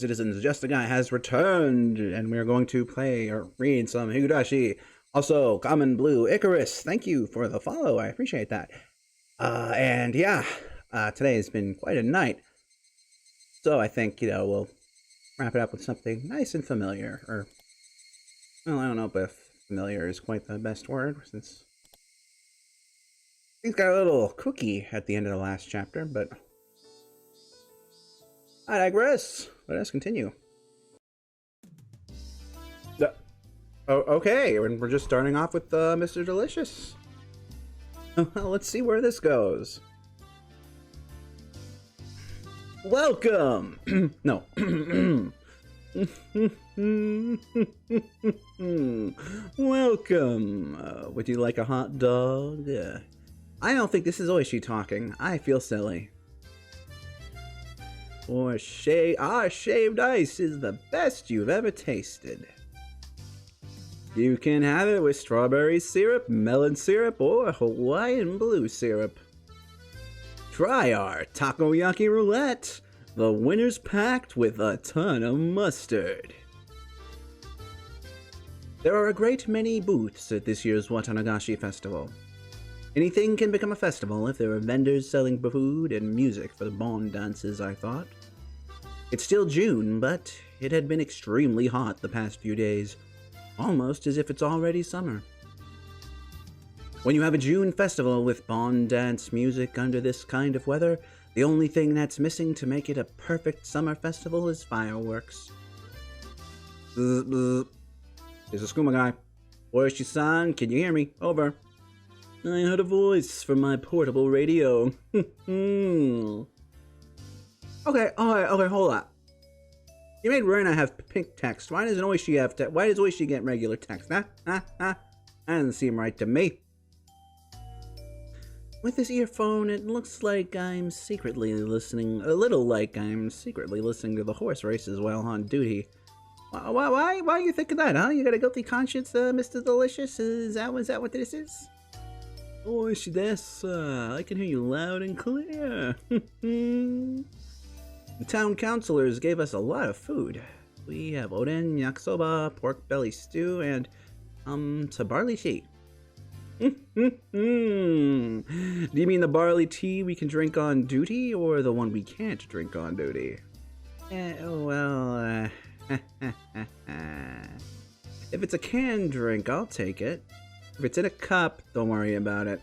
Citizens, Justiguy has returned, and we're going to play or read some Higurashi. Also, Common Blue Icarus, thank you for the follow. I appreciate that. And yeah, today has been quite a night. So I think, we'll wrap it up with something nice and familiar. Or, well, I don't know if familiar is quite the best word, since things got a little cookie at the end of the last chapter, but I digress. Let us continue. Oh, okay, and we're just starting off with Mr. Delicious. Well, let's see where this goes. Welcome! No. Welcome. Would you like a hot dog? I don't think this is Oishi talking. I feel silly. Or shaved ice is the best you've ever tasted. You can have it with strawberry syrup, melon syrup, or Hawaiian blue syrup. Try our takoyaki roulette. The winner's packed with a ton of mustard. There are a great many booths at this year's Watanagashi Festival. Anything can become a festival if there are vendors selling food and music for the bon dances, I thought. It's still June, but it had been extremely hot the past few days. Almost as if it's already summer. When you have a June festival with bon dance music under this kind of weather, the only thing that's missing to make it a perfect summer festival is fireworks. Bzz, bzz. There's a skooma guy. Oishi-san, can you hear me? Over. I heard a voice from my portable radio. Okay, hold up. You made Rena have pink text. Why doesn't Oishi have text? Why does Oishi get regular text? That doesn't seem right to me. With this earphone, it looks like I'm secretly listening, a little like I'm secretly listening to the horse races while on duty. Why do you think of that, huh? You got a guilty conscience, Mr. Delicious? Is that what this is? Oishi desu. I can hear you loud and clear. The town councilors gave us a lot of food. We have oden, yakisoba, pork belly stew, and, some barley tea. Do you mean the barley tea we can drink on duty, or the one we can't drink on duty? Well, if it's a canned drink, I'll take it. If it's in a cup, don't worry about it.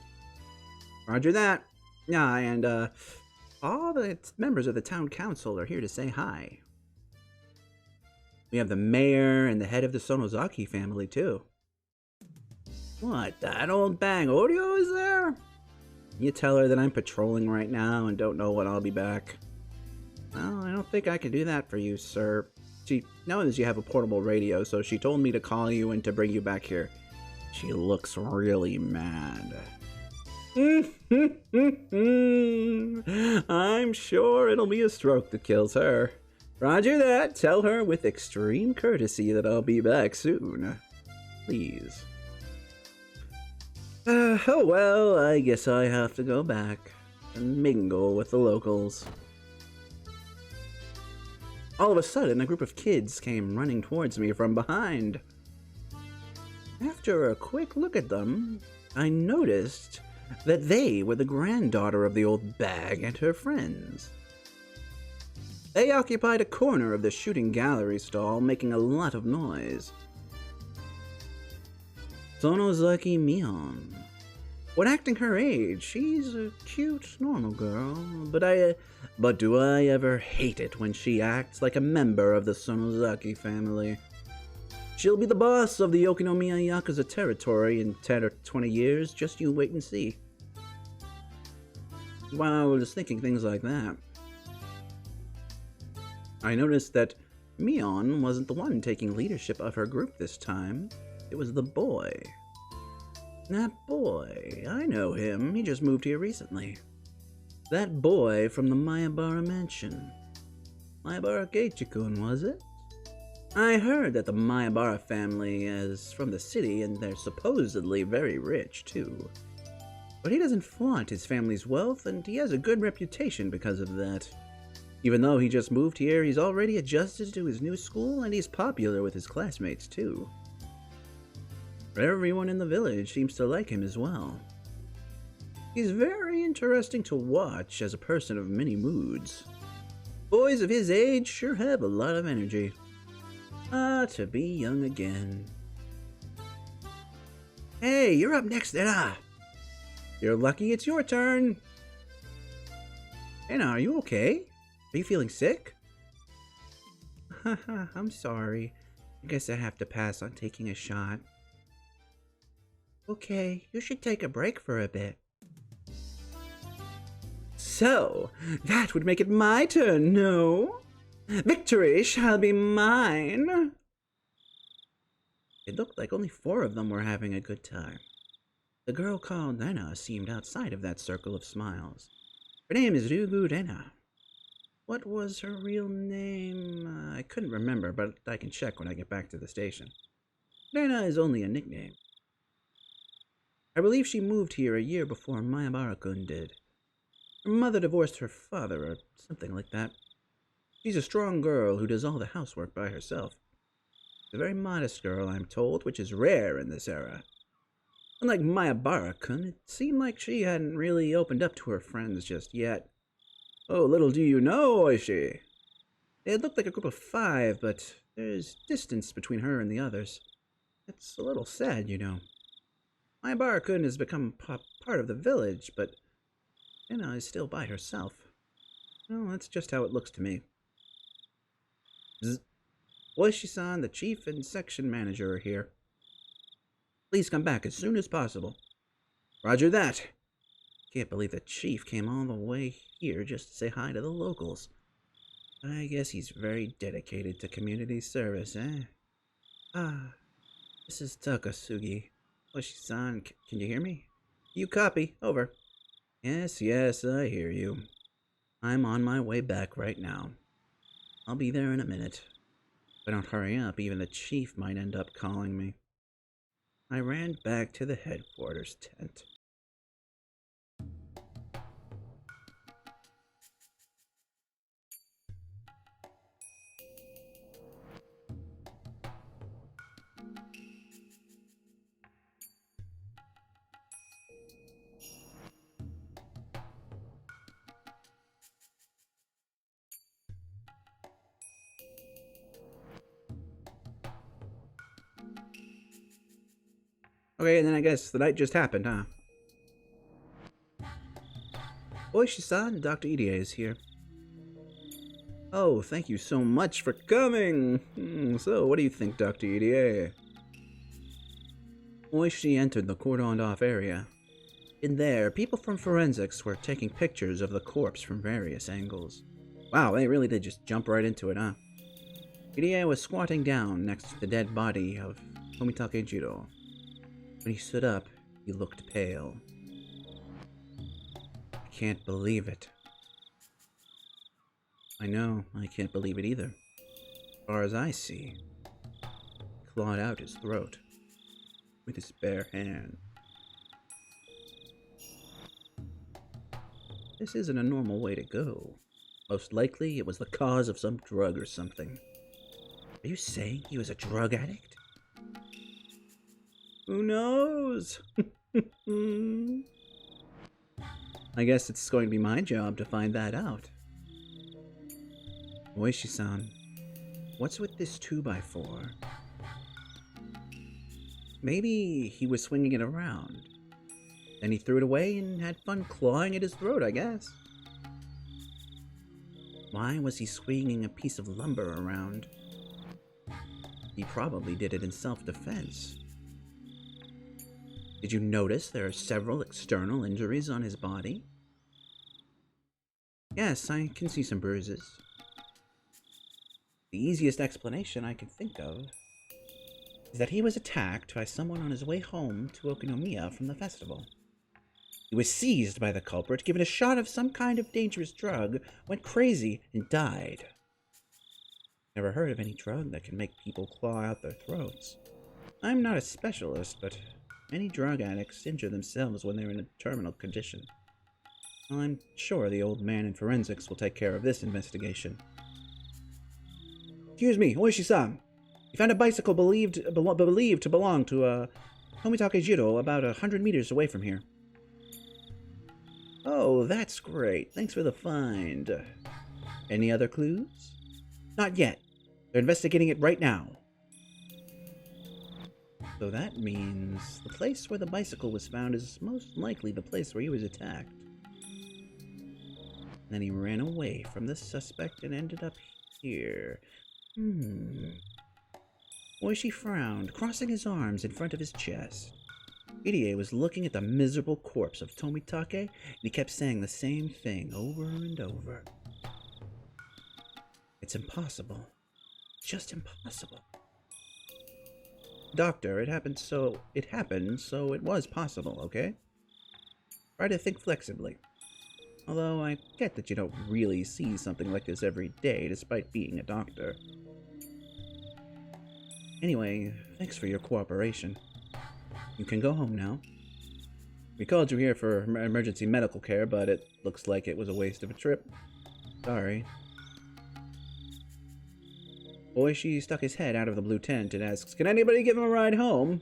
Roger that. Yeah, and, all the members of the town council are here to say hi. We have the mayor and the head of the Sonozaki family, too. What, that old bang Oreo is there? You tell her that I'm patrolling right now and don't know when I'll be back. Well, I don't think I can do that for you, sir. She knows you have a portable radio, so she told me to call you and to bring you back here. She looks really mad. I'm sure it'll be a stroke that kills her. Roger that. Tell her with extreme courtesy that I'll be back soon. Please. Oh well, I guess I have to go back and mingle with the locals. All of a sudden, a group of kids came running towards me from behind. After a quick look at them, I noticed that they were the granddaughter of the old bag and her friends. They occupied a corner of the shooting gallery stall, making a lot of noise. Sonozaki Mion. When acting her age, she's a cute, normal girl, but do I ever hate it when she acts like a member of the Sonozaki family. She'll be the boss of the Okinomiya Yakuza territory in 10 or 20 years, just you wait and see. While I was thinking things like that, I noticed that Mion wasn't the one taking leadership of her group this time. It was the boy. That boy, I know him, he just moved here recently. That boy from the Mayabara mansion. Mayabara Keiichi-kun, was it? I heard that the Mayabara family is from the city and they're supposedly very rich, too. But he doesn't flaunt his family's wealth and he has a good reputation because of that. Even though he just moved here, he's already adjusted to his new school and he's popular with his classmates too. Everyone in the village seems to like him as well. He's very interesting to watch as a person of many moods. Boys of his age sure have a lot of energy. Ah, to be young again. Hey, you're up next, Rena. You're lucky it's your turn. Rena, are you okay? Are you feeling sick? Haha, I'm sorry. I guess I have to pass on taking a shot. Okay, you should take a break for a bit. So, that would make it my turn, no? Victory shall be mine. It looked like only 4 of them were having a good time. The girl called Rena seemed outside of that circle of smiles. Her name is Rena. What was her real name? I couldn't remember, but I can check when I get back to the station. Rena is only a nickname. I believe she moved here a year before Mayabara-kun did. Her mother divorced her father, or something like that. She's a strong girl who does all the housework by herself. A very modest girl, I'm told, which is rare in this era. Unlike Mayabara-kun, it seemed like she hadn't really opened up to her friends just yet. Oh, little do you know, Oishi. It looked like a group of 5, but there's distance between her and the others. It's a little sad, you know. Mayabara-kun has become part of the village, but Rena is still by herself. Well, that's just how it looks to me. Oishi-san, the chief and section manager are here. Please come back as soon as possible. Roger that. Can't believe the chief came all the way here just to say hi to the locals. I guess he's very dedicated to community service, eh? Ah, this is Takasugi. Oishi-san, can you hear me? You copy. Over. Yes, I hear you. I'm on my way back right now. I'll be there in a minute. If I don't hurry up, even the chief might end up calling me. I ran back to the headquarters tent. Okay, and then I guess the night just happened, huh? Oishi-san, Dr. Irie is here. Oh, thank you so much for coming! So, what do you think, Dr. Irie? Oishi entered the cordoned-off area. In there, people from forensics were taking pictures of the corpse from various angles. Wow, they really did just jump right into it, huh? Irie was squatting down next to the dead body of Tomitake Jiro. When he stood up, he looked pale. I can't believe it. I know, I can't believe it either. As far as I see, he clawed out his throat with his bare hand. This isn't a normal way to go. Most likely, it was the cause of some drug or something. Are you saying he was a drug addict? Who knows? I guess it's going to be my job to find that out. Oishi-san, what's with this 2x4? Maybe he was swinging it around. Then he threw it away and had fun clawing at his throat, I guess. Why was he swinging a piece of lumber around? He probably did it in self-defense. Did you notice there are several external injuries on his body? Yes, I can see some bruises. The easiest explanation I can think of is that he was attacked by someone on his way home to Okinomiya from the festival. He was seized by the culprit, given a shot of some kind of dangerous drug, went crazy, and died. Never heard of any drug that can make people claw out their throats. I'm not a specialist, but many drug addicts injure themselves when they're in a terminal condition. Well, I'm sure the old man in forensics will take care of this investigation. Excuse me, Oishi-san. We found a bicycle believed to belong to Tomitake Jiro about 100 meters away from here. Oh, that's great. Thanks for the find. Any other clues? Not yet. They're investigating it right now. So that means the place where the bicycle was found is most likely the place where he was attacked. Then he ran away from the suspect and ended up here. Oishi frowned, crossing his arms in front of his chest. Irie was looking at the miserable corpse of Tomitake, and he kept saying the same thing over and over. It's impossible. It's just impossible. Doctor, it happened, so it was possible, okay? Try to think flexibly. Although I get that you don't really see something like this every day, despite being a doctor. Anyway, thanks for your cooperation. You can go home now. We called you here for emergency medical care, but it looks like it was a waste of a trip. Sorry. Oishi stuck his head out of the blue tent and asks, "Can anybody give him a ride home?"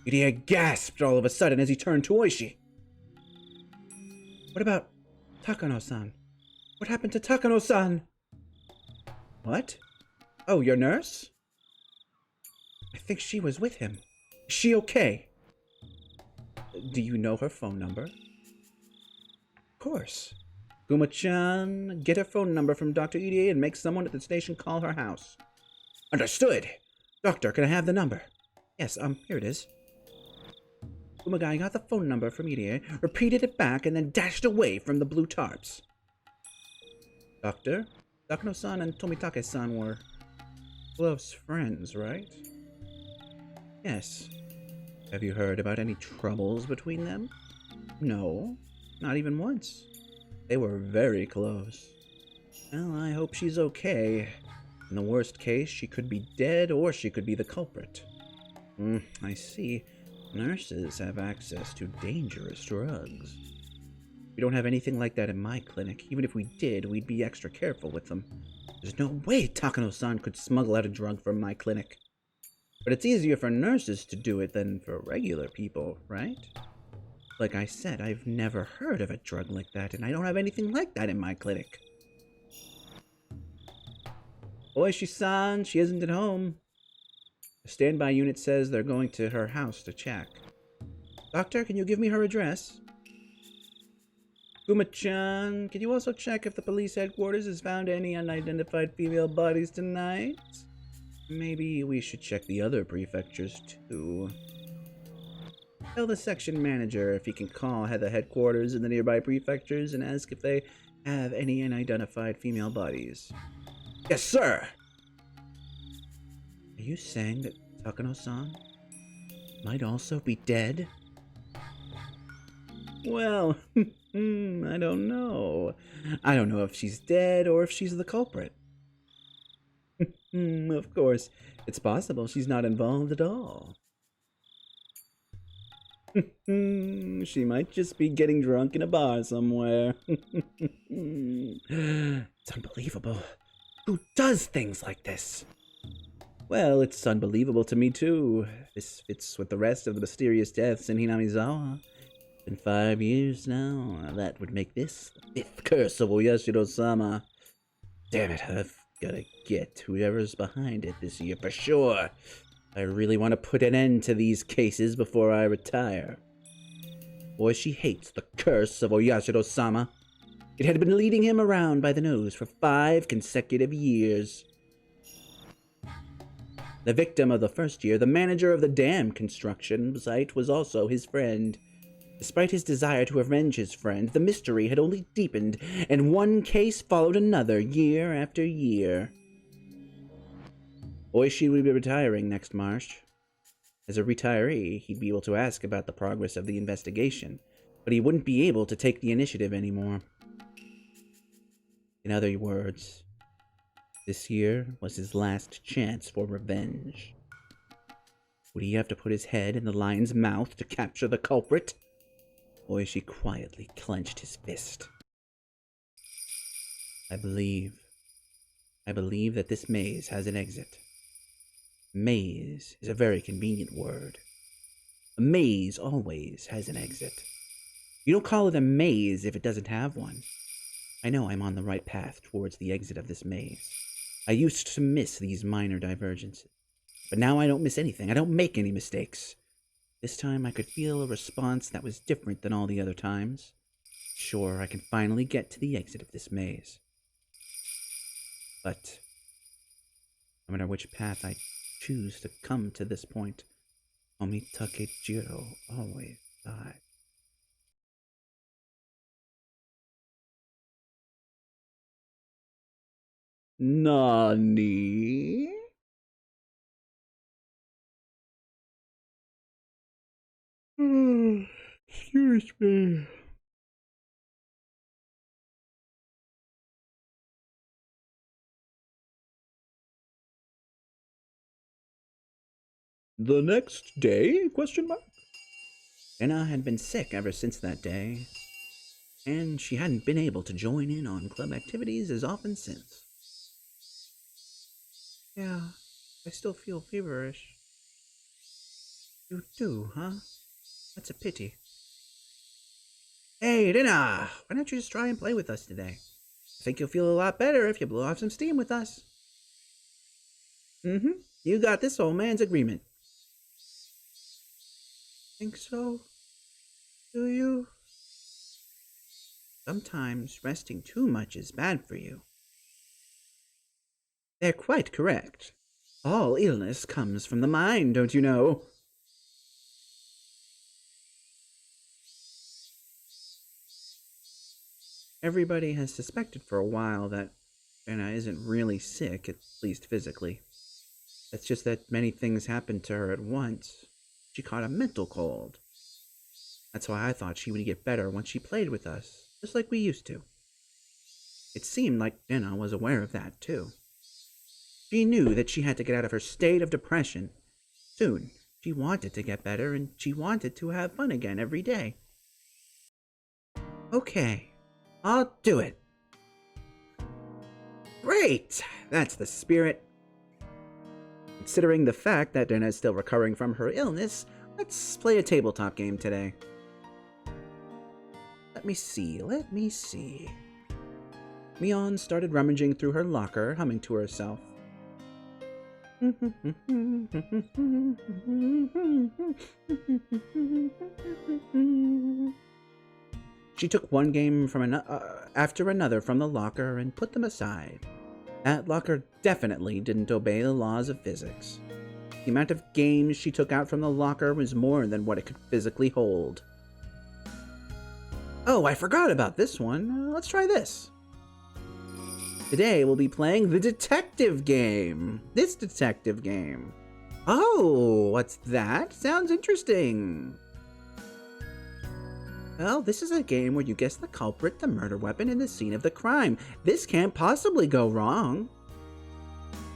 Irie gasped all of a sudden as he turned to Oishi. What about Takano-san? What happened to Takano-san? What? Oh, your nurse? I think she was with him. Is she okay? Do you know her phone number? Of course. Guma-chan, get her phone number from Dr. Irie and make someone at the station call her house. Understood. Doctor, can I have the number? Yes, here it is. Guy got the phone number from Irie, repeated it back, and then dashed away from the blue tarps. Doctor, Takano-san and Tomitake-san were close friends, right? Yes. Have you heard about any troubles between them? No, not even once. They were very close. Well, I hope she's okay. In the worst case, she could be dead or she could be the culprit. I see. Nurses have access to dangerous drugs. We don't have anything like that in my clinic. Even if we did, we'd be extra careful with them. There's no way Takano-san could smuggle out a drug from my clinic. But it's easier for nurses to do it than for regular people, right? Like I said, I've never heard of a drug like that, and I don't have anything like that in my clinic. Oishi-san, she isn't at home. The standby unit says they're going to her house to check. Doctor, can you give me her address? Guma-chan, can you also check if the police headquarters has found any unidentified female bodies tonight? Maybe we should check the other prefectures, too. Tell the section manager if he can call the headquarters in the nearby prefectures and ask if they have any unidentified female bodies. Yes, sir! Are you saying that Takano-san might also be dead? Well, I don't know. I don't know if she's dead or if she's the culprit. Of course, it's possible she's not involved at all. She might just be getting drunk in a bar somewhere. It's unbelievable. Who does things like this? Well, it's unbelievable to me, too. This fits with the rest of the mysterious deaths in Hinamizawa. It's been 5 years now. That would make this the 5th curse of Oyashiro-sama. Damn it, I've gotta get whoever's behind it this year for sure. I really want to put an end to these cases before I retire. Boy, she hates the curse of Oyashiro-sama. It had been leading him around by the nose for 5 consecutive years. The victim of the first year, the manager of the dam construction site, was also his friend. Despite his desire to avenge his friend, the mystery had only deepened, and one case followed another, year after year. Oishi would be retiring next March. As a retiree, he'd be able to ask about the progress of the investigation, but he wouldn't be able to take the initiative anymore. In other words, this year was his last chance for revenge. Would he have to put his head in the lion's mouth to capture the culprit? Oishi quietly clenched his fist. I believe that this maze has an exit. Maze is a very convenient word. A maze always has an exit. You don't call it a maze if it doesn't have one. I know I'm on the right path towards the exit of this maze. I used to miss these minor divergences, but now I don't miss anything. I don't make any mistakes. This time I could feel a response that was different than all the other times. Sure, I can finally get to the exit of this maze. But no matter which path I choose to come to this point, Omitake Jiro always died. Nani? Excuse me. The next day? Question mark? Rena had been sick ever since that day, and she hadn't been able to join in on club activities as often since. Yeah, I still feel feverish. You do, huh? That's a pity. Hey, Rena! Why don't you just try and play with us today? I think you'll feel a lot better if you blow off some steam with us. You got this, old man's agreement. Think so? Do you? Sometimes resting too much is bad for you. They're quite correct. All illness comes from the mind, don't you know? Everybody has suspected for a while that Rena isn't really sick, at least physically. It's just that many things happened to her at once. She caught a mental cold. That's why I thought she would get better once she played with us, just like we used to. It seemed like Rena was aware of that, too. She knew that she had to get out of her state of depression. Soon, she wanted to get better, and she wanted to have fun again every day. Okay, I'll do it. Great! That's the spirit. Considering the fact that Rena is still recovering from her illness, let's play a tabletop game today. Let me see. Mion started rummaging through her locker, humming to herself. She took one game from after another from the locker and put them aside. That locker definitely didn't obey the laws of physics. The amount of games she took out from the locker was more than what it could physically hold. Oh, I forgot about this one. Let's try this. Today we'll be playing the detective game. This detective game. Oh, what's that? Sounds interesting. Well, this is a game where you guess the culprit, the murder weapon, and the scene of the crime. This can't possibly go wrong.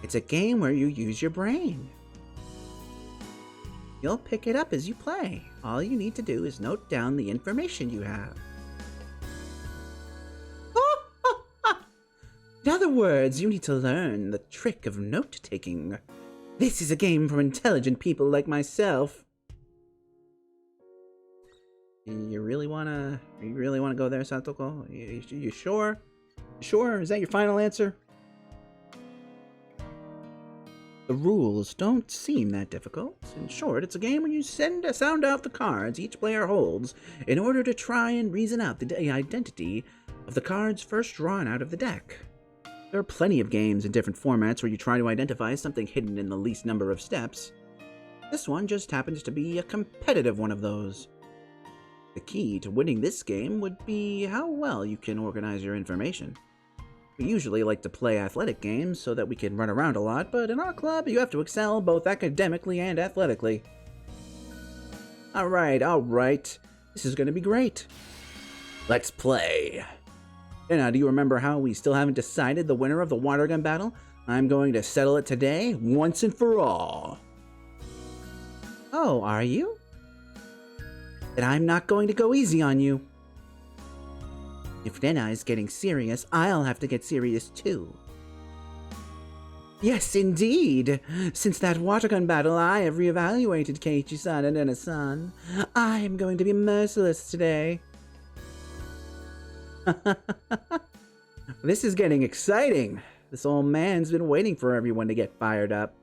It's a game where you use your brain. You'll pick it up as you play. All you need to do is note down the information you have. In other words, you need to learn the trick of note-taking. This is a game for intelligent people like myself. You really wanna go there, Stantoko? You sure? Sure? Is that your final answer? The rules don't seem that difficult. In short, it's a game where you sound out the cards each player holds in order to try and reason out the identity of the cards first drawn out of the deck. There are plenty of games in different formats where you try to identify something hidden in the least number of steps. This one just happens to be a competitive one of those. The key to winning this game would be how well you can organize your information. We usually like to play athletic games so that we can run around a lot, but in our club you have to excel both academically and athletically. Alright. This is gonna be great. Let's play. Now, do you remember how we still haven't decided the winner of the water gun battle? I'm going to settle it today, once and for all. Oh, are you? that I'm not going to go easy on you. If Rena is getting serious, I'll have to get serious too. Yes, indeed. Since that water gun battle, I have reevaluated Keiichi-san and Rena-san. I am going to be merciless today. This is getting exciting. This old man's been waiting for everyone to get fired up.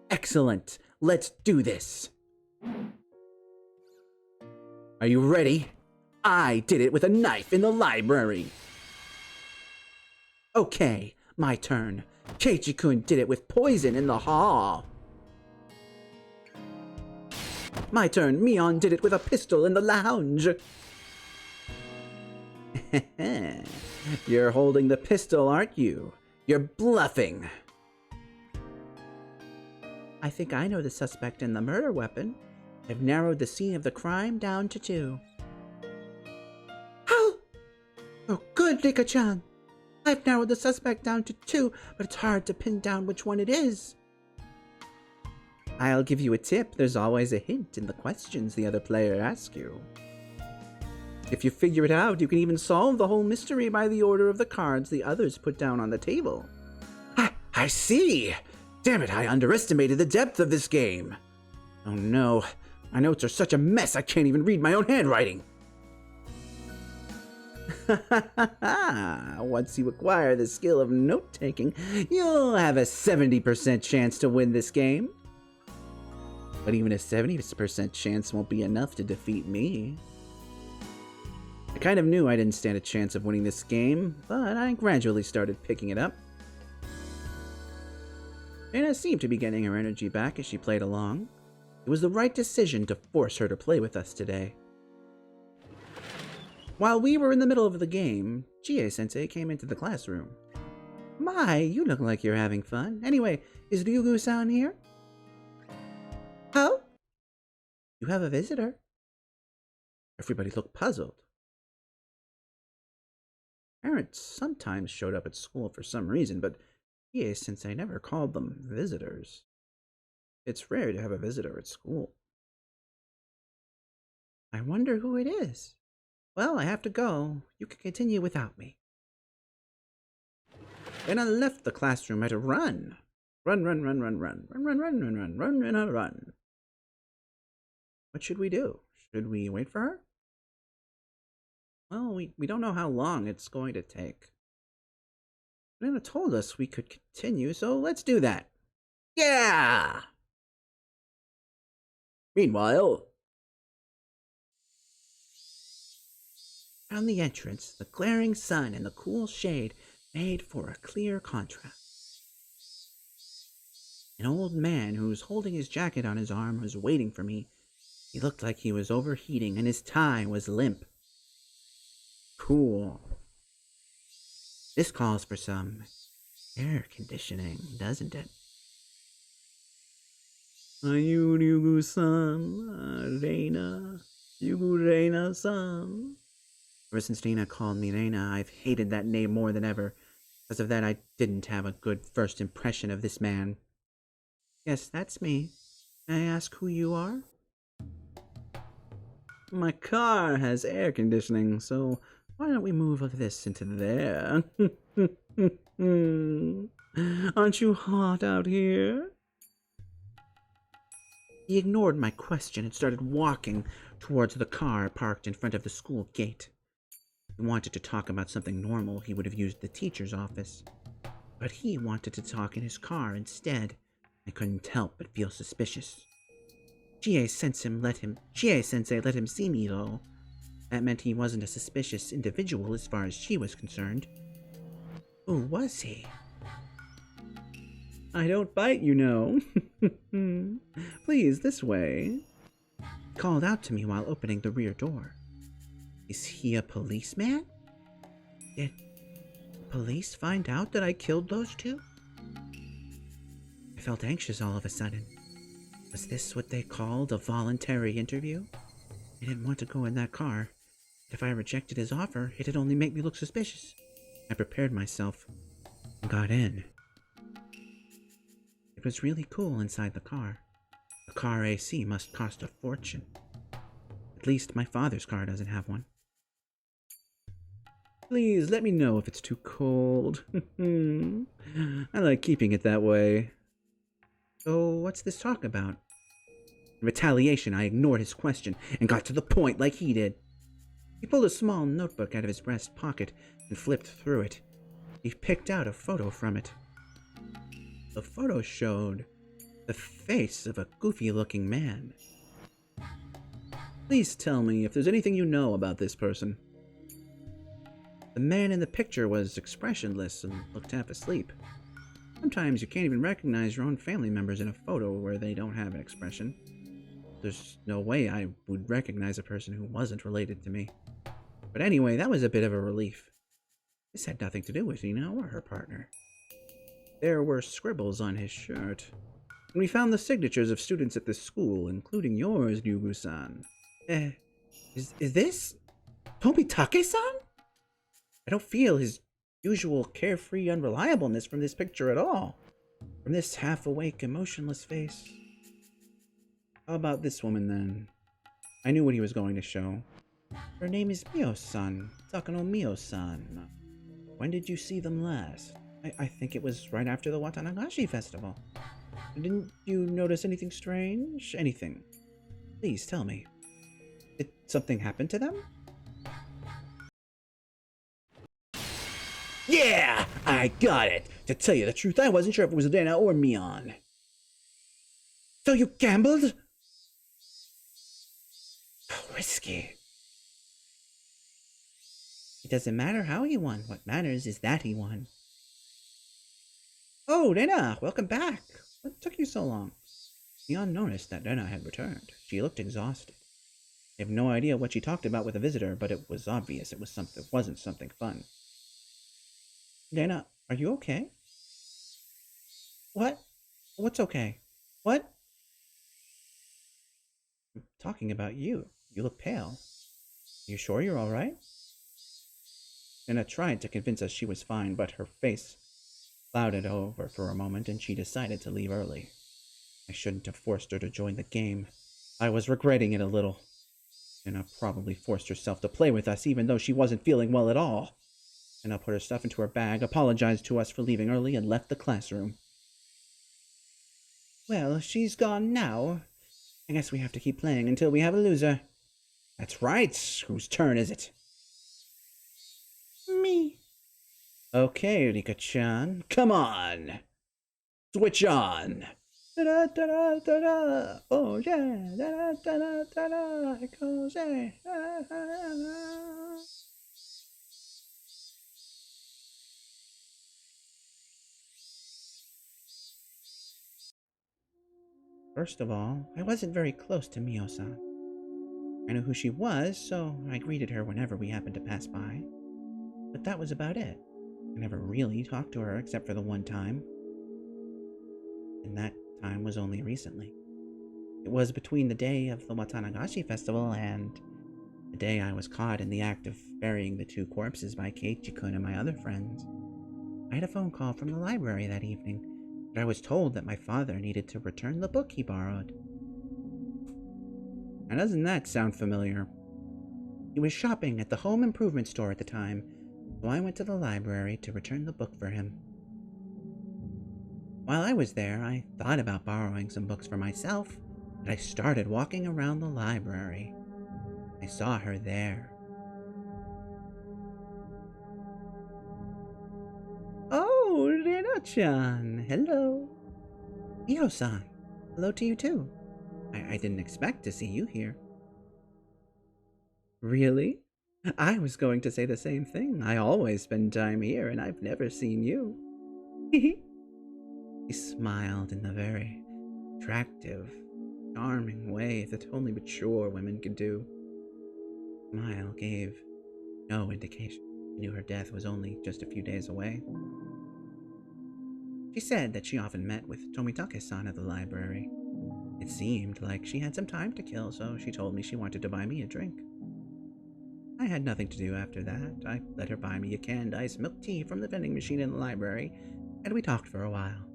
Excellent. Let's do this. Are you ready? I did it with a knife in the library. Okay, my turn. Keiichi-kun did it with poison in the hall. My turn. Mion did it with a pistol in the lounge. You're holding the pistol, aren't you? You're bluffing. I think I know the suspect in the murder weapon. I've narrowed the scene of the crime down to 2. Oh, good, Rika-chan. I've narrowed the suspect down to 2, but it's hard to pin down which one it is. I'll give you a tip. There's always a hint in the questions the other player asks you. If you figure it out, you can even solve the whole mystery by the order of the cards the others put down on the table. I see! Damn it, I underestimated the depth of this game. Oh no, my notes are such a mess I can't even read my own handwriting. Once you acquire the skill of note-taking, you'll have a 70% chance to win this game. But even a 70% chance won't be enough to defeat me. I kind of knew I didn't stand a chance of winning this game, but I gradually started picking it up. Rena seemed to be getting her energy back as she played along. It was the right decision to force her to play with us today. While we were in the middle of the game, Chie-sensei came into the classroom. My, you look like you're having fun. Anyway, is Ryugu-san here? Oh? You have a visitor. Everybody looked puzzled. Parents sometimes showed up at school for some reason, but Chie-sensei never called them visitors. It's rare to have a visitor at school. I wonder who it is. Well, I have to go. You can continue without me. Then I left the classroom at a run. Run, run, run, run, run, run, run, run, run, run, run, run, run, run. What should we do? Should we wait for her? Well, we don't know how long it's going to take. Nana told us we could continue, so let's do that. Yeah! Meanwhile, around the entrance, the glaring sun and the cool shade made for a clear contrast. An old man who was holding his jacket on his arm was waiting for me. He looked like he was overheating and his tie was limp. Cool. This calls for some air conditioning, doesn't it? Are you Ryugu-san? Rena? Rena-san? Ever since Rena called me Rena, I've hated that name more than ever. Because of that, I didn't have a good first impression of this man. Yes, that's me. May I ask who you are? My car has air conditioning, so why don't we move this into there? Aren't you hot out here? He ignored my question and started walking towards the car parked in front of the school gate. He wanted to talk about something normal. He would have used the teacher's office. But he wanted to talk in his car instead. I couldn't help but feel suspicious. Chie-sensei let him see me, though. That meant he wasn't a suspicious individual as far as she was concerned. Who was he? I don't bite, you know. Please, this way. He called out to me while opening the rear door. Is he a policeman? Did the police find out that I killed those two? I felt anxious all of a sudden. Was this what they called a voluntary interview? I didn't want to go in that car. If I rejected his offer, it'd only make me look suspicious. I prepared myself and got in. It was really cool inside the car. The car AC must cost a fortune. At least my father's car doesn't have one. Please let me know if it's too cold. I like keeping it that way. So, what's this talk about? In retaliation, I ignored his question and got to the point like he did. He pulled a small notebook out of his breast pocket and flipped through it. He picked out a photo from it. The photo showed the face of a goofy-looking man. Please tell me if there's anything you know about this person. The man in the picture was expressionless and looked half asleep. Sometimes you can't even recognize your own family members in a photo where they don't have an expression. There's no way I would recognize a person who wasn't related to me. But anyway, that was a bit of a relief. This had nothing to do with Rena or her partner. There were scribbles on his shirt. And we found the signatures of students at this school, including yours, Ryugu-san. Is this Tomitake-san? I don't feel his usual carefree unreliableness from this picture at all. From this half-awake, emotionless face. How about this woman, then? I knew what he was going to show. Her name is Mio-san. Takano Mio-san. When did you see them last? I think it was right after the Watanagashi festival. Didn't you notice anything strange? Anything? Please tell me. Did something happen to them? Yeah! I got it! To tell you the truth, I wasn't sure if it was Rena or Mion. So you gambled? How risky. It doesn't matter how he won. What matters is that he won. Oh, Rena, welcome back. What took you so long? Mion noticed that Rena had returned. She looked exhausted. I have no idea what she talked about with a visitor, but it was obvious it wasn't something fun. Rena, are you okay? What? What's okay? What? I'm talking about you. You look pale. You sure you're all right? Rena tried to convince us she was fine, but her face clouded over for a moment and she decided to leave early. I shouldn't have forced her to join the game. I was regretting it a little. Rena probably forced herself to play with us even though she wasn't feeling well at all. Rena put her stuff into her bag, apologized to us for leaving early, and left the classroom. Well, she's gone now. I guess we have to keep playing until we have a loser. That's right. Whose turn is it? Me. Okay, Rika-chan. Come on. Switch on. Da da da da da. Oh yeah. Da da da da da. It goes yeah. First of all, I wasn't very close to Mio-san. I knew who she was, so I greeted her whenever we happened to pass by. But that was about it. I never really talked to her except for the one time. And that time was only recently. It was between the day of the Watanagashi festival and the day I was caught in the act of burying the two corpses by Keiichi-kun and my other friends. I had a phone call from the library that evening, but I was told that my father needed to return the book he borrowed. Now doesn't that sound familiar? He was shopping at the home improvement store at the time, so I went to the library to return the book for him. While I was there, I thought about borrowing some books for myself, but I started walking around the library. I saw her there. Oh, Rena-chan, hello. Mio-san, hello to you too. I didn't expect to see you here. Really? I was going to say the same thing. I always spend time here, and I've never seen you. He smiled in the very attractive, charming way that only mature women can do. The smile gave no indication. She knew her death was only just a few days away. She said that she often met with Tomitake-san at the library. It seemed like she had some time to kill, so she told me she wanted to buy me a drink. I had nothing to do after that. I let her buy me a canned iced milk tea from the vending machine in the library, and we talked for a while.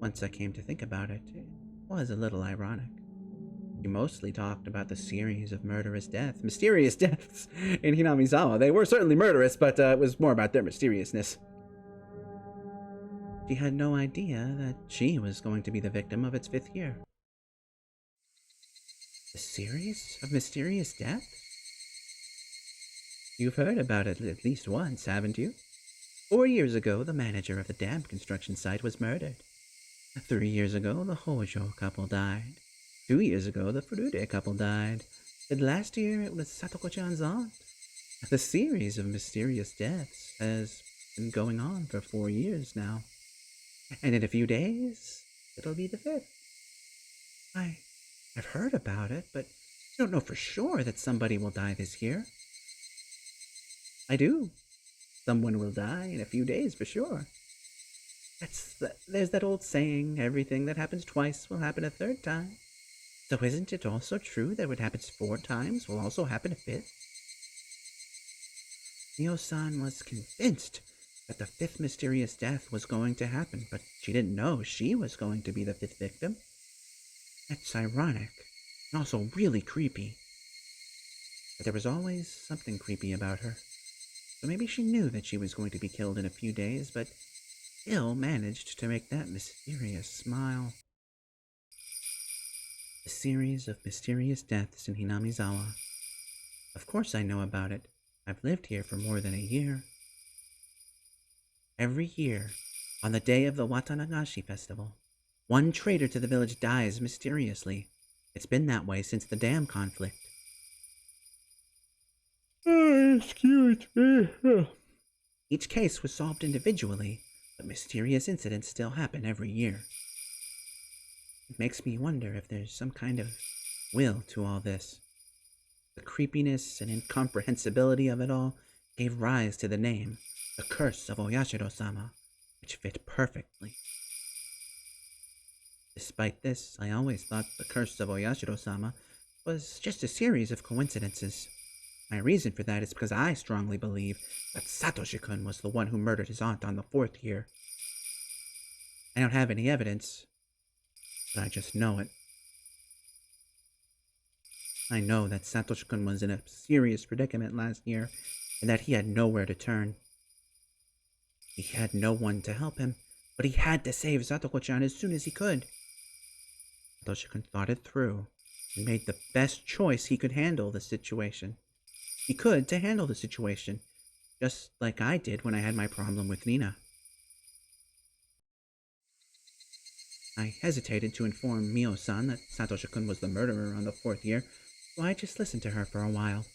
Once I came to think about it, it was a little ironic. She mostly talked about the series of mysterious deaths in Hinamizawa. They were certainly murderous, but it was more about their mysteriousness. She had no idea that she was going to be the victim of its 5th year. A series of mysterious deaths? You've heard about it at least once, haven't you? 4 years ago, the manager of the dam construction site was murdered. 3 years ago, the Hojo couple died. 2 years ago, the Furude couple died. And last year, it was Satoko-chan's aunt. The series of mysterious deaths has been going on for 4 years now. And in a few days, it'll be the 5th. I've heard about it, but I don't know for sure that somebody will die this year. I do. Someone will die in a few days for sure. There's that old saying, everything that happens twice will happen a 3rd time. So isn't it also true that what happens 4 times will also happen a 5th? Mio-san was convinced that the 5th mysterious death was going to happen, but she didn't know she was going to be the 5th victim. That's ironic, and also really creepy. But there was always something creepy about her. So maybe she knew that she was going to be killed in a few days, but still managed to make that mysterious smile. A series of mysterious deaths in Hinamizawa. Of course I know about it. I've lived here for more than a year. Every year, on the day of the Watanagashi festival, one traitor to the village dies mysteriously. It's been that way since the dam conflict. Excuse me. Each case was solved individually, but mysterious incidents still happen every year. It makes me wonder if there's some kind of will to all this. The creepiness and incomprehensibility of it all gave rise to the name, the Curse of Oyashiro-sama, which fit perfectly. Despite this, I always thought the Curse of Oyashiro-sama was just a series of coincidences. My reason for that is because I strongly believe that Satoshi-kun was the one who murdered his aunt on the 4th year. I don't have any evidence, but I just know it. I know that Satoshi-kun was in a serious predicament last year, and that he had nowhere to turn. He had no one to help him, but he had to save Satoko-chan as soon as he could. Satoshi-kun thought it through, and made the best choice he could handle the situation. He could to handle the situation, just like I did when I had my problem with Nina. I hesitated to inform Mio-san that Satoshi-kun was the murderer on the 4th year, so I just listened to her for a while.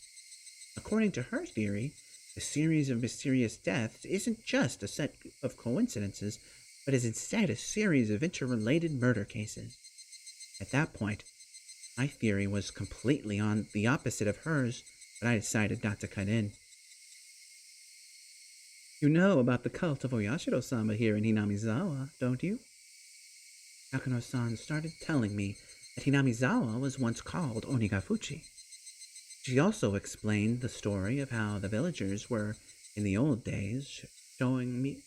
According to her theory, the series of mysterious deaths isn't just a set of coincidences, but is instead a series of interrelated murder cases. At that point, my theory was completely on the opposite of hers, but I decided not to cut in. You know about the cult of Oyashiro-sama here in Hinamizawa, don't you? Takano-san started telling me that Hinamizawa was once called Onigafuchi. She also explained the story of how the villagers were, in the old days, showing me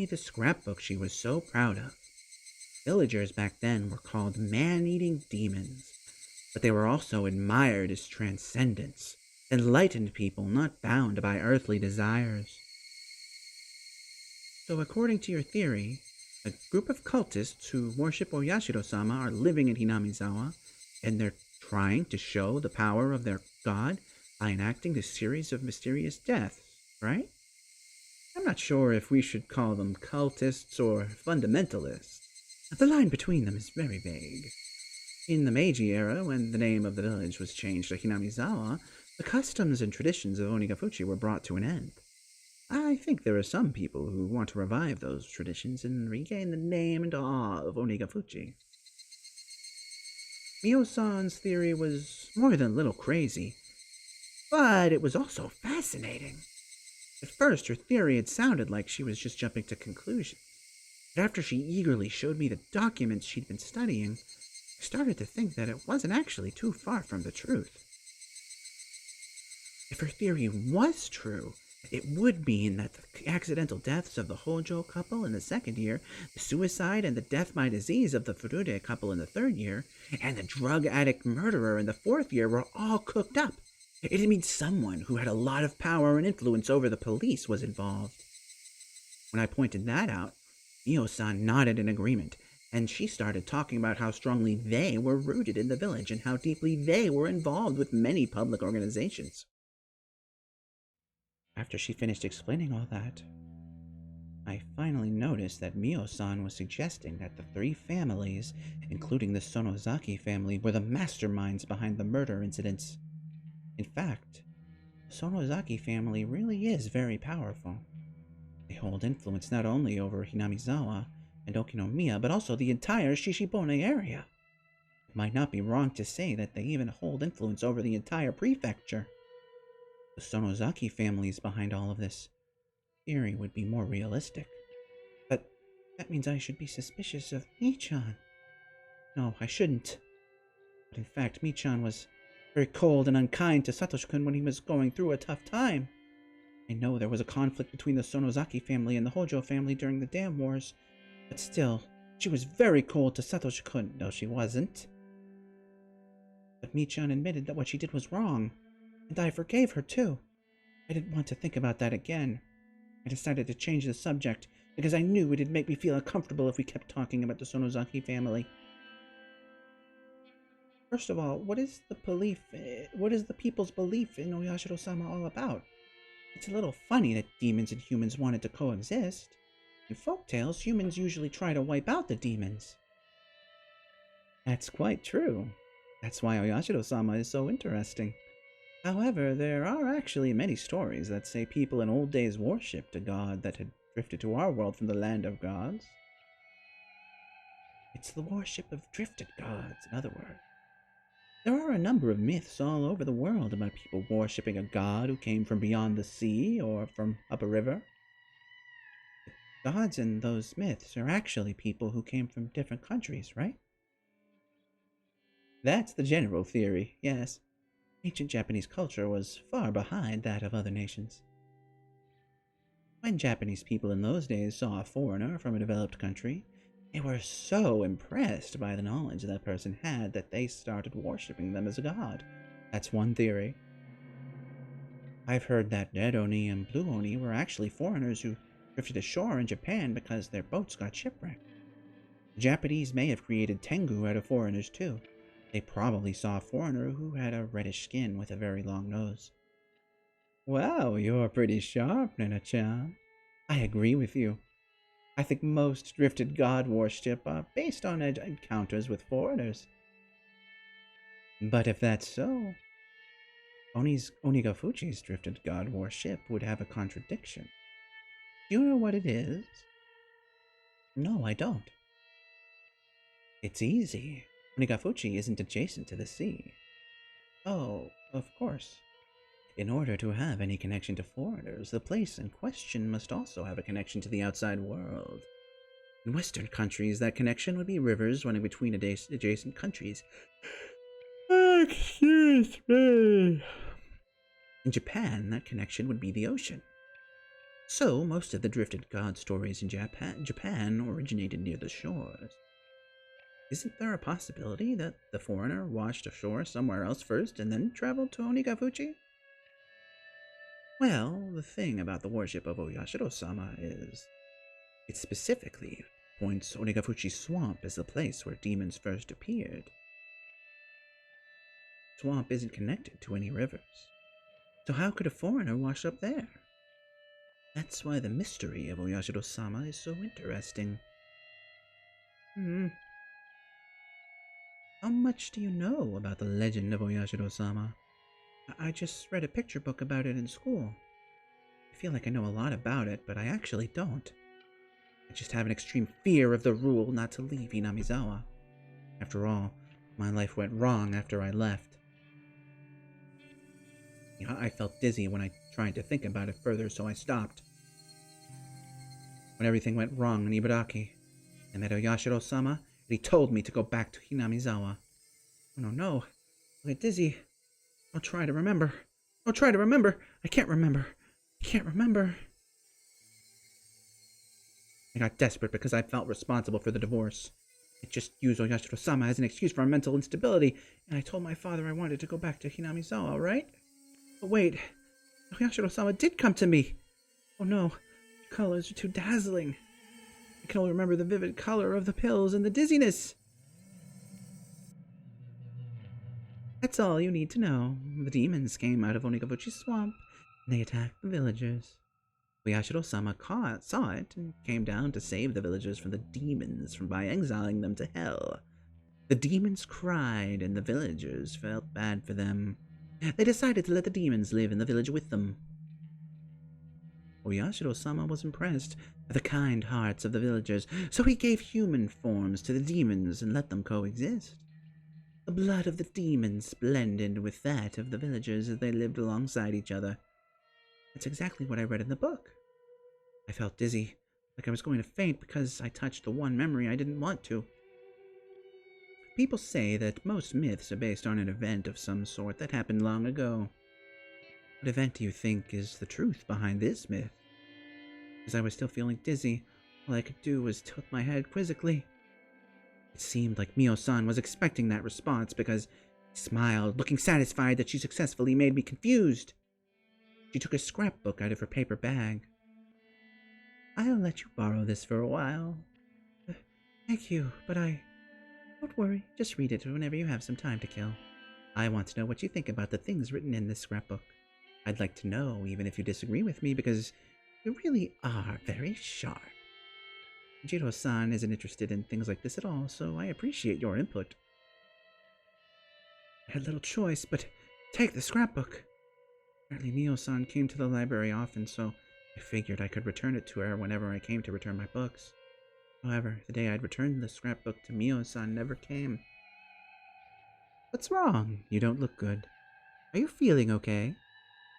the scrapbook she was so proud of. Villagers back then were called man-eating demons, but they were also admired as transcendents, enlightened people not bound by earthly desires. So according to your theory, a group of cultists who worship Oyashiro-sama are living in Hinamizawa, and they're trying to show the power of their god by enacting a series of mysterious deaths, right? I'm not sure if we should call them cultists or fundamentalists. The line between them is very vague. In the Meiji era, when the name of the village was changed to Hinamizawa, the customs and traditions of Onigafuchi were brought to an end. I think there are some people who want to revive those traditions and regain the name and awe of Onigafuchi. Mio-san's theory was more than a little crazy, but it was also fascinating. At first, her theory had sounded like she was just jumping to conclusions, but after she eagerly showed me the documents she'd been studying, I started to think that it wasn't actually too far from the truth. If her theory was true, It would mean that the accidental deaths of the Hojo couple in the second year, the suicide and the death by disease of the Furude couple in the third year, and the drug addict murderer in the fourth year were all cooked up. It means someone who had a lot of power and influence over the police was involved. When I pointed that out, Mio-san nodded in agreement, and she started talking about how strongly they were rooted in the village and how deeply they were involved with many public organizations. After she finished explaining all that, I finally noticed that Mio-san was suggesting that the three families, including the Sonozaki family, were the masterminds behind the murder incidents. In fact, the Sonozaki family really is very powerful. They hold influence not only over Hinamizawa and Okinomiya, but also the entire Shishibone area. It might not be wrong to say that they even hold influence over the entire prefecture. The Sonozaki family is behind all of this. Theory would be more realistic. But that means I should be suspicious of Michan. No, I shouldn't. But in fact, Michan was very cold and unkind to Satoshi-kun when he was going through a tough time. I know there was a conflict between the Sonozaki family and the Hojo family during the Dam Wars, but still, she was very cold to Satoshi-kun. No, she wasn't. But Michan admitted that what she did was wrong, and I forgave her too. I didn't want to think about that again. I decided to change the subject because I knew it'd make me feel uncomfortable if we kept talking about the Sonozaki family. First of all, what is the people's belief in Oyashiro-sama all about? It's a little funny that demons and humans wanted to coexist. In folktales, humans usually try to wipe out the demons. That's quite true. That's why Oyashiro-sama is so interesting. However, there are actually many stories that say people in old days worshipped a god that had drifted to our world from the land of gods. It's the worship of drifted gods, in other words. There are a number of myths all over the world about people worshipping a god who came from beyond the sea or from up a river. The gods in those myths are actually people who came from different countries, right? That's the general theory, yes. Ancient Japanese culture was far behind that of other nations. When Japanese people in those days saw a foreigner from a developed country, they were so impressed by the knowledge that person had that they started worshipping them as a god. That's one theory. I've heard that Red Oni and Blue Oni were actually foreigners who drifted ashore in Japan because their boats got shipwrecked. The Japanese may have created Tengu out of foreigners too. They probably saw a foreigner who had a reddish skin with a very long nose. Wow, you're pretty sharp, Nana-chan. I agree with you. I think most drifted god worship are based on encounters with foreigners. But if that's so, Onigafuchi's drifted god worship would have a contradiction. Do you know what it is? No, I don't. It's easy. Onigafuchi isn't adjacent to the sea. Oh, of course. In order to have any connection to foreigners, the place in question must also have a connection to the outside world. In Western countries, that connection would be rivers running between adjacent countries. Excuse me. In Japan, that connection would be the ocean. So, most of the drifted god stories in Japan originated near the shores. Isn't there a possibility that the foreigner washed ashore somewhere else first and then traveled to Onigafuchi? Well, the thing about the worship of Oyashiro-sama is it specifically points Onigafuchi Swamp as the place where demons first appeared. Swamp isn't connected to any rivers, so how could a foreigner wash up there? That's why the mystery of Oyashiro-sama is so interesting. How much do you know about the legend of Oyashiro-sama? I just read a picture book about it in school. I feel like I know a lot about it, but I actually don't. I just have an extreme fear of the rule not to leave Hinamizawa. After all, my life went wrong after I left. I felt dizzy when I tried to think about it further, so I stopped. When everything went wrong in Ibaraki, I met Oyashiro-sama, and he told me to go back to Hinamizawa. Oh no, I get dizzy. I'll try to remember. I can't remember. I can't remember. I got desperate because I felt responsible for the divorce. I just used Oyashiro-sama as an excuse for my mental instability, and I told my father I wanted to go back to Hinamizawa, right? But wait, Oyashiro-sama did come to me! Oh no, the colors are too dazzling. I can only remember the vivid color of the pills and the dizziness. That's all you need to know. The demons came out of Onigabuchi Swamp, and they attacked the villagers. Oyashiro-sama saw it and came down to save the villagers from the demons by exiling them to hell. The demons cried, and the villagers felt bad for them. They decided to let the demons live in the village with them. Oyashiro-sama was impressed by the kind hearts of the villagers, so he gave human forms to the demons and let them coexist. The blood of the demons blended with that of the villagers as they lived alongside each other. That's exactly what I read in the book. I felt dizzy, like I was going to faint because I touched the one memory I didn't want to. People say that most myths are based on an event of some sort that happened long ago. What event do you think is the truth behind this myth? As I was still feeling dizzy, all I could do was tilt my head quizzically. It seemed like Mio-san was expecting that response because he smiled, looking satisfied that she successfully made me confused. She took a scrapbook out of her paper bag. I'll let you borrow this for a while. Thank you, but Don't worry, just read it whenever you have some time to kill. I want to know what you think about the things written in this scrapbook. I'd like to know, even if you disagree with me, because you really are very sharp. Jiro-san isn't interested in things like this at all, so I appreciate your input. I had little choice, but take the scrapbook. Apparently Mio-san came to the library often, so I figured I could return it to her whenever I came to return my books. However, the day I'd returned the scrapbook to Mio-san never came. What's wrong? You don't look good. Are you feeling okay?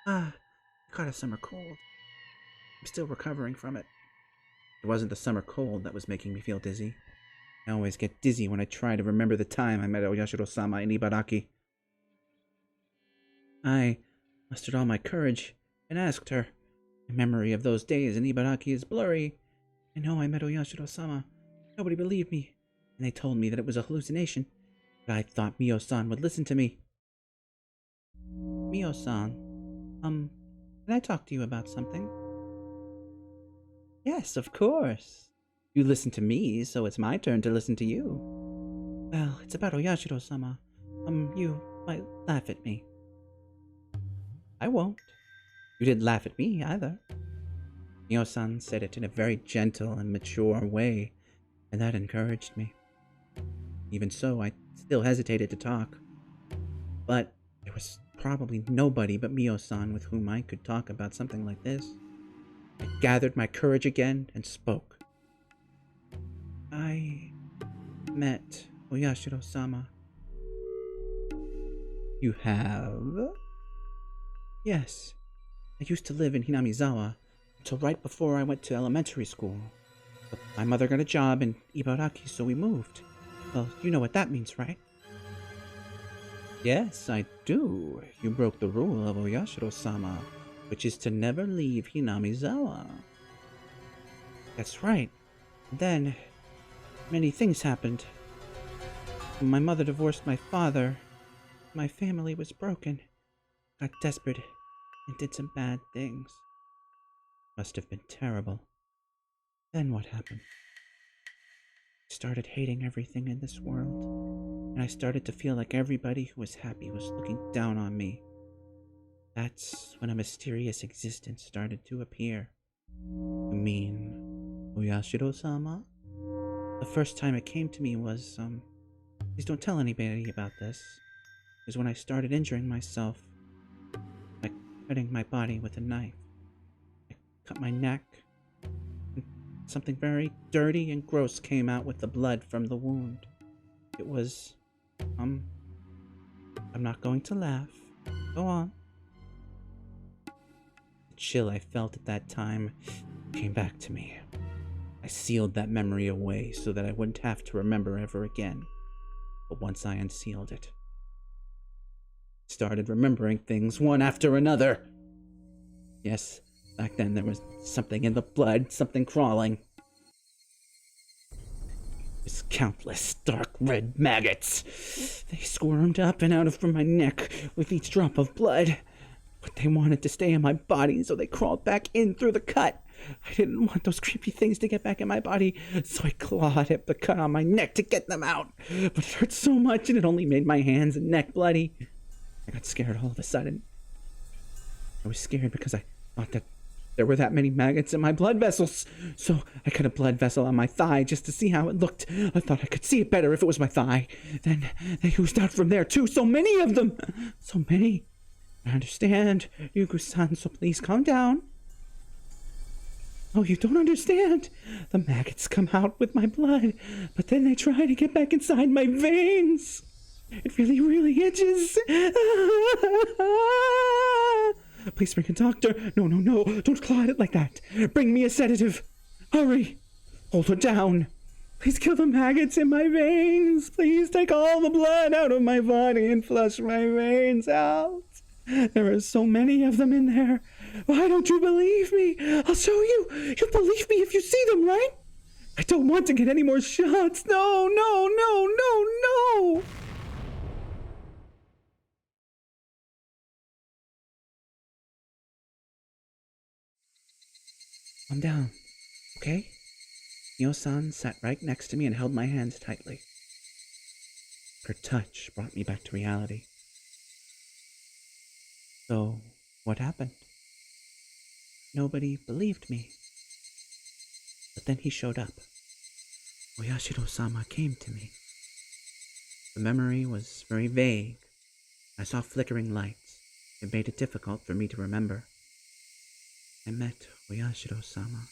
I caught a summer cold. I'm still recovering from it. It wasn't the summer cold that was making me feel dizzy. I always get dizzy when I try to remember the time I met Oyashiro-sama in Ibaraki. I mustered all my courage and asked her. My memory of those days in Ibaraki is blurry. I know I met Oyashiro-sama. Nobody believed me, and they told me that it was a hallucination. But I thought Mio-san would listen to me. Mio-san, can I talk to you about something? Yes, of course. You listen to me, so it's my turn to listen to you. Well, it's about Oyashiro-sama. You might laugh at me. I won't. You didn't laugh at me, either. Mio-san said it in a very gentle and mature way, and that encouraged me. Even so, I still hesitated to talk. But there was probably nobody but Mio-san with whom I could talk about something like this. I gathered my courage again and spoke. I met Oyashiro-sama. You have? Yes. I used to live in Hinamizawa until right before I went to elementary school. But my mother got a job in Ibaraki, so we moved. Well, you know what that means, right? Yes, I do. You broke the rule of Oyashiro-sama, which is to never leave Hinamizawa. That's right. And then, many things happened. When my mother divorced my father, my family was broken. Got desperate and did some bad things. Must have been terrible. Then what happened? I started hating everything in this world, and I started to feel like everybody who was happy was looking down on me. That's when a mysterious existence started to appear. You mean Oyashiro-sama? The first time it came to me was, please don't tell anybody about this, is when I started injuring myself by cutting my body with a knife. I cut my neck, and something very dirty and gross came out with the blood from the wound. It was, I'm not going to laugh. Go on. The chill I felt at that time came back to me. I sealed that memory away so that I wouldn't have to remember ever again. But once I unsealed it, I started remembering things one after another. Yes, Back then there was something in the blood, something crawling. These countless dark red maggots. They squirmed up and out from my neck with each drop of blood. But they wanted to stay in my body, so they crawled back in through the cut. I didn't want those creepy things to get back in my body, so I clawed at the cut on my neck to get them out. But it hurt so much, and it only made my hands and neck bloody. I got scared all of a sudden. I was scared because I thought that there were that many maggots in my blood vessels. So I cut a blood vessel on my thigh just to see how it looked. I thought I could see it better if it was my thigh. Then they oozed out from there too, so many of them. So many. I understand, Yugu-san, so please calm down. Oh, you don't understand. The maggots come out with my blood, but then they try to get back inside my veins. It really, really itches. Please bring a doctor. No, don't claw at it like that. Bring me a sedative. Hurry. Hold her down. Please kill the maggots in my veins. Please take all the blood out of my body and flush my veins out. There are so many of them in there. Why don't you believe me? I'll show you. You'll believe me if you see them, right? I don't want to get any more shots. No. Calm down, okay? Mio-san sat right next to me and held my hands tightly. Her touch brought me back to reality. So, what happened? Nobody believed me. But then he showed up. Oyashiro-sama came to me. The memory was very vague. I saw flickering lights. It made it difficult for me to remember. I met Oyashiro-sama.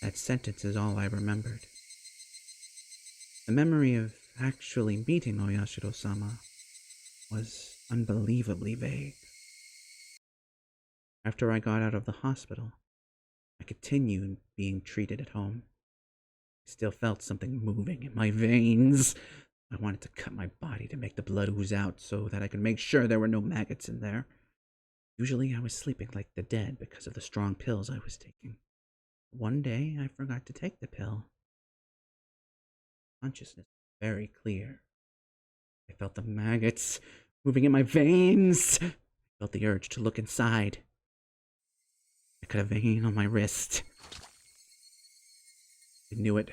That sentence is all I remembered. The memory of actually meeting Oyashiro-sama was unbelievably vague. After I got out of the hospital, I continued being treated at home. I still felt something moving in my veins. I wanted to cut my body to make the blood ooze out so that I could make sure there were no maggots in there. Usually I was sleeping like the dead because of the strong pills I was taking. One day I forgot to take the pill. Consciousness was very clear. I felt the maggots moving in my veins. I felt the urge to look inside. I cut a vein on my wrist. I knew it.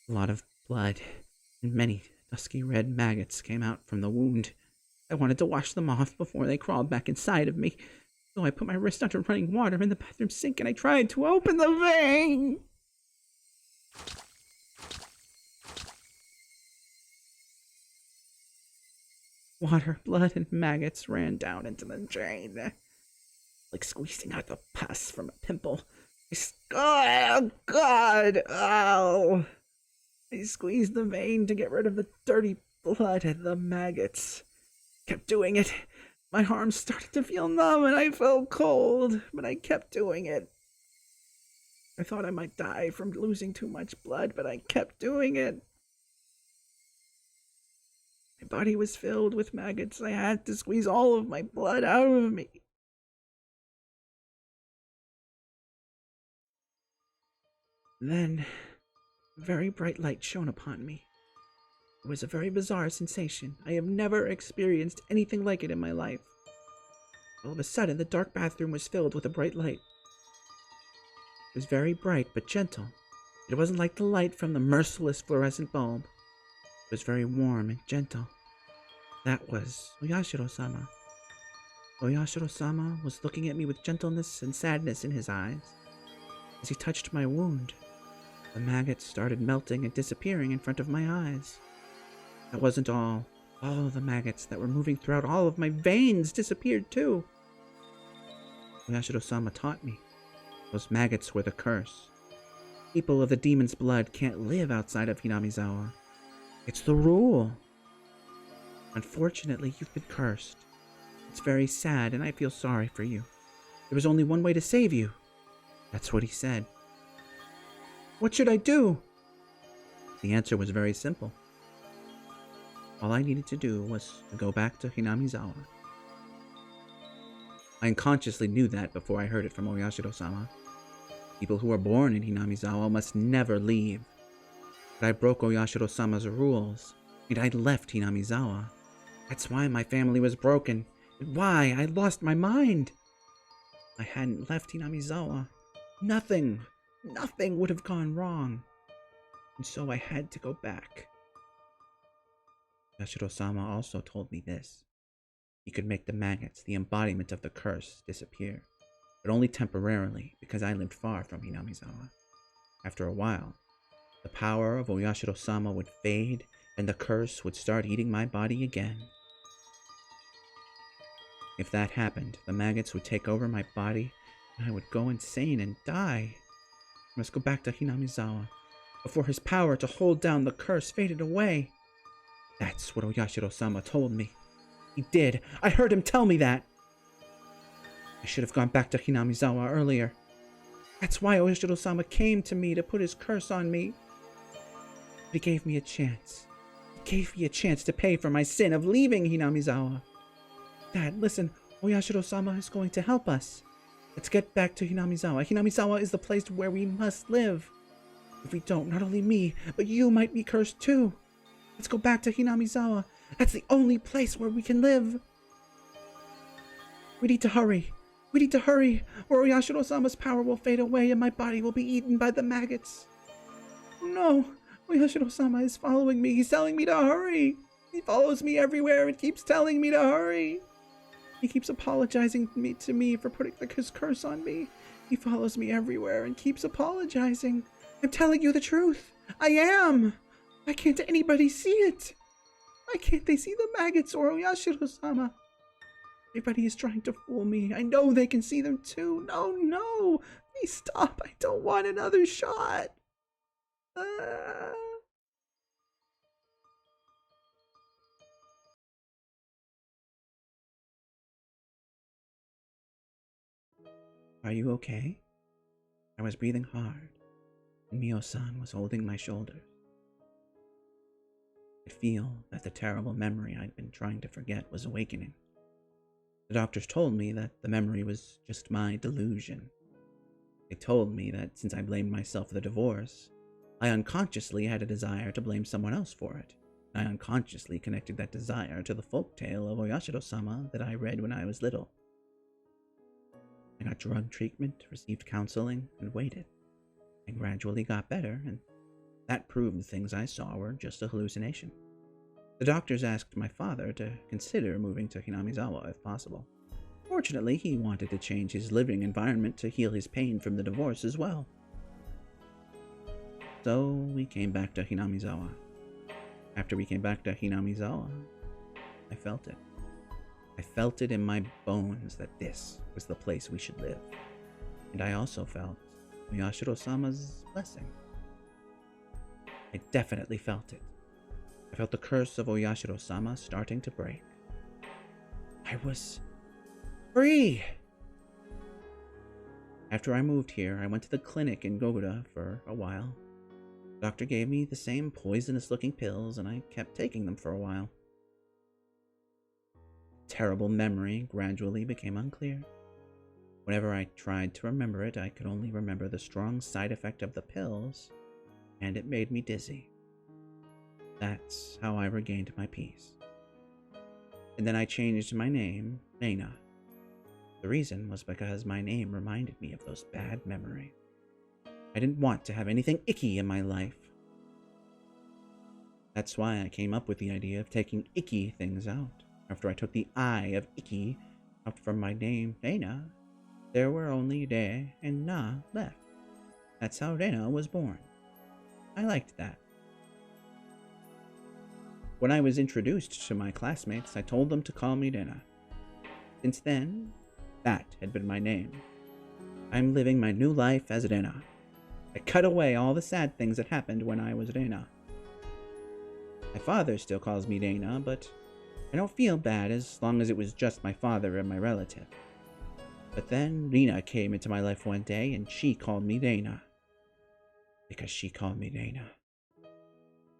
A lot of blood, and many dusky red maggots came out from the wound. I wanted to wash them off before they crawled back inside of me. So I put my wrist under running water in the bathroom sink and I tried to open the vein. Water, blood, and maggots ran down into the drain, like squeezing out the pus from a pimple. Oh, God! Oh! I squeezed the vein to get rid of the dirty blood and the maggots. Kept doing it. My arms started to feel numb and I felt cold, but I kept doing it. I thought I might die from losing too much blood, but I kept doing it. My body was filled with maggots. I had to squeeze all of my blood out of me. Then, a very bright light shone upon me. It was a very bizarre sensation. I have never experienced anything like it in my life. All of a sudden, the dark bathroom was filled with a bright light. It was very bright, but gentle. It wasn't like the light from the merciless fluorescent bulb. It was very warm and gentle. That was Oyashiro-sama. Oyashiro-sama was looking at me with gentleness and sadness in his eyes. As he touched my wound, the maggots started melting and disappearing in front of my eyes. That wasn't all. All of the maggots that were moving throughout all of my veins disappeared too. Oyashiro-sama taught me. Those maggots were the curse. People of the demon's blood can't live outside of Hinamizawa. It's the rule. Unfortunately, you've been cursed. It's very sad, and I feel sorry for you. There was only one way to save you. That's what he said. What should I do? The answer was very simple. All I needed to do was to go back to Hinamizawa. I unconsciously knew that before I heard it from Oyashiro-sama. People who are born in Hinamizawa must never leave. But I broke Oyashiro-sama's rules, and I left Hinamizawa. That's why my family was broken, and why I lost my mind. If I hadn't left Hinamizawa, nothing would have gone wrong. And so I had to go back. Yashiro-sama also told me this. He could make the maggots, the embodiment of the curse, disappear, but only temporarily, because I lived far from Hinamizawa. After a while, the power of Oyashiro-sama would fade, and the curse would start eating my body again. If that happened, the maggots would take over my body, and I would go insane and die. I must go back to Hinamizawa, before his power to hold down the curse faded away. That's what Oyashiro-sama told me. He did. I heard him tell me that. I should have gone back to Hinamizawa earlier. That's why Oyashiro-sama came to me to put his curse on me. But he gave me a chance. He gave me a chance to pay for my sin of leaving Hinamizawa. Dad, listen, Oyashiro-sama is going to help us. Let's get back to Hinamizawa. Hinamizawa is the place where we must live. If we don't, not only me, but you might be cursed too. Let's go back to Hinamizawa. That's the only place where we can live. We need to hurry. We need to hurry, or Oyashiro-sama's power will fade away and my body will be eaten by the maggots. Oh no, Oyashiro-sama is following me. He's telling me to hurry. He follows me everywhere and keeps telling me to hurry. He keeps apologizing to me for putting his curse on me. He follows me everywhere and keeps apologizing. I'm telling you the truth. I am. Why can't anybody see it? Why can't they see the maggots or Oyashiro-sama? Everybody is trying to fool me. I know they can see them too. No. Please stop. I don't want another shot. Are you okay? I was breathing hard, and Mio-san was holding my shoulders. I could feel that the terrible memory I'd been trying to forget was awakening. The doctors told me that the memory was just my delusion. They told me that since I blamed myself for the divorce, I unconsciously had a desire to blame someone else for it. I unconsciously connected that desire to the folktale of Oyashiro-sama that I read when I was little. I got drug treatment, received counseling, and waited. I gradually got better, and that proved the things I saw were just a hallucination. The doctors asked my father to consider moving to Hinamizawa if possible. Fortunately, he wanted to change his living environment to heal his pain from the divorce as well. So we came back to Hinamizawa. After we came back to Hinamizawa, I felt it. I felt it in my bones that this was the place we should live. And I also felt Oyashiro-sama's blessing. I definitely felt it. I felt the curse of Oyashiro-sama starting to break. I was free! After I moved here, I went to the clinic in Goguda for a while. The doctor gave me the same poisonous-looking pills, and I kept taking them for a while. Terrible memory gradually became unclear. Whenever I tried to remember it, I could only remember the strong side effect of the pills, and it made me dizzy. That's how I regained my peace. And then I changed my name, Rena. The reason was because my name reminded me of those bad memories. I didn't want to have anything icky in my life. That's why I came up with the idea of taking icky things out. After I took the I of icky out from my name, Rena, there were only Re and Na left. That's how Rena was born. I liked that. When I was introduced to my classmates, I told them to call me Rena. Since then, that had been my name. I'm living my new life as Rena. I cut away all the sad things that happened when I was Rena. My father still calls me Rena, but I don't feel bad as long as it was just my father and my relative. But then Rena came into my life one day and she called me Rena. Because she called me Rena.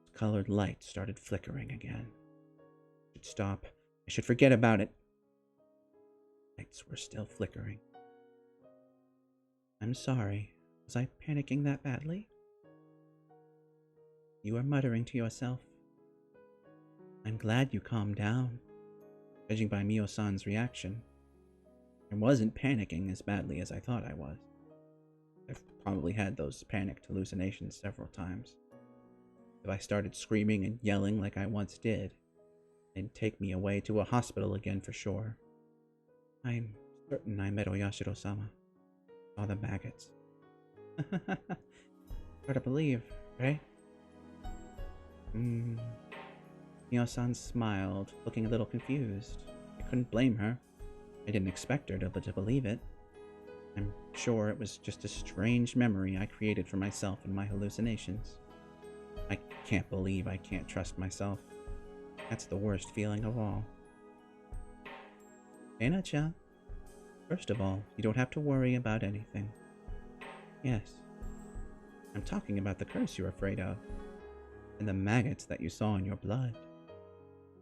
The colored light started flickering again. I should stop. I should forget about it. Lights were still flickering. I'm sorry. Was I panicking that badly? You were muttering to yourself. I'm glad you calmed down. Judging by Mio-san's reaction, I wasn't panicking as badly as I thought I was. I've probably had those panicked hallucinations several times. If I started screaming and yelling like I once did, they'd take me away to a hospital again for sure. I'm certain I met Oyashiro-sama. Saw the maggots. Hard to believe, right? Mio-san smiled, looking a little confused. I couldn't blame her. I didn't expect her to believe it. I'm sure it was just a strange memory I created for myself in my hallucinations. I can't believe I can't trust myself. That's the worst feeling of all. Rena-chan, first of all, you don't have to worry about anything. Yes, I'm talking about the curse you're afraid of, and the maggots that you saw in your blood.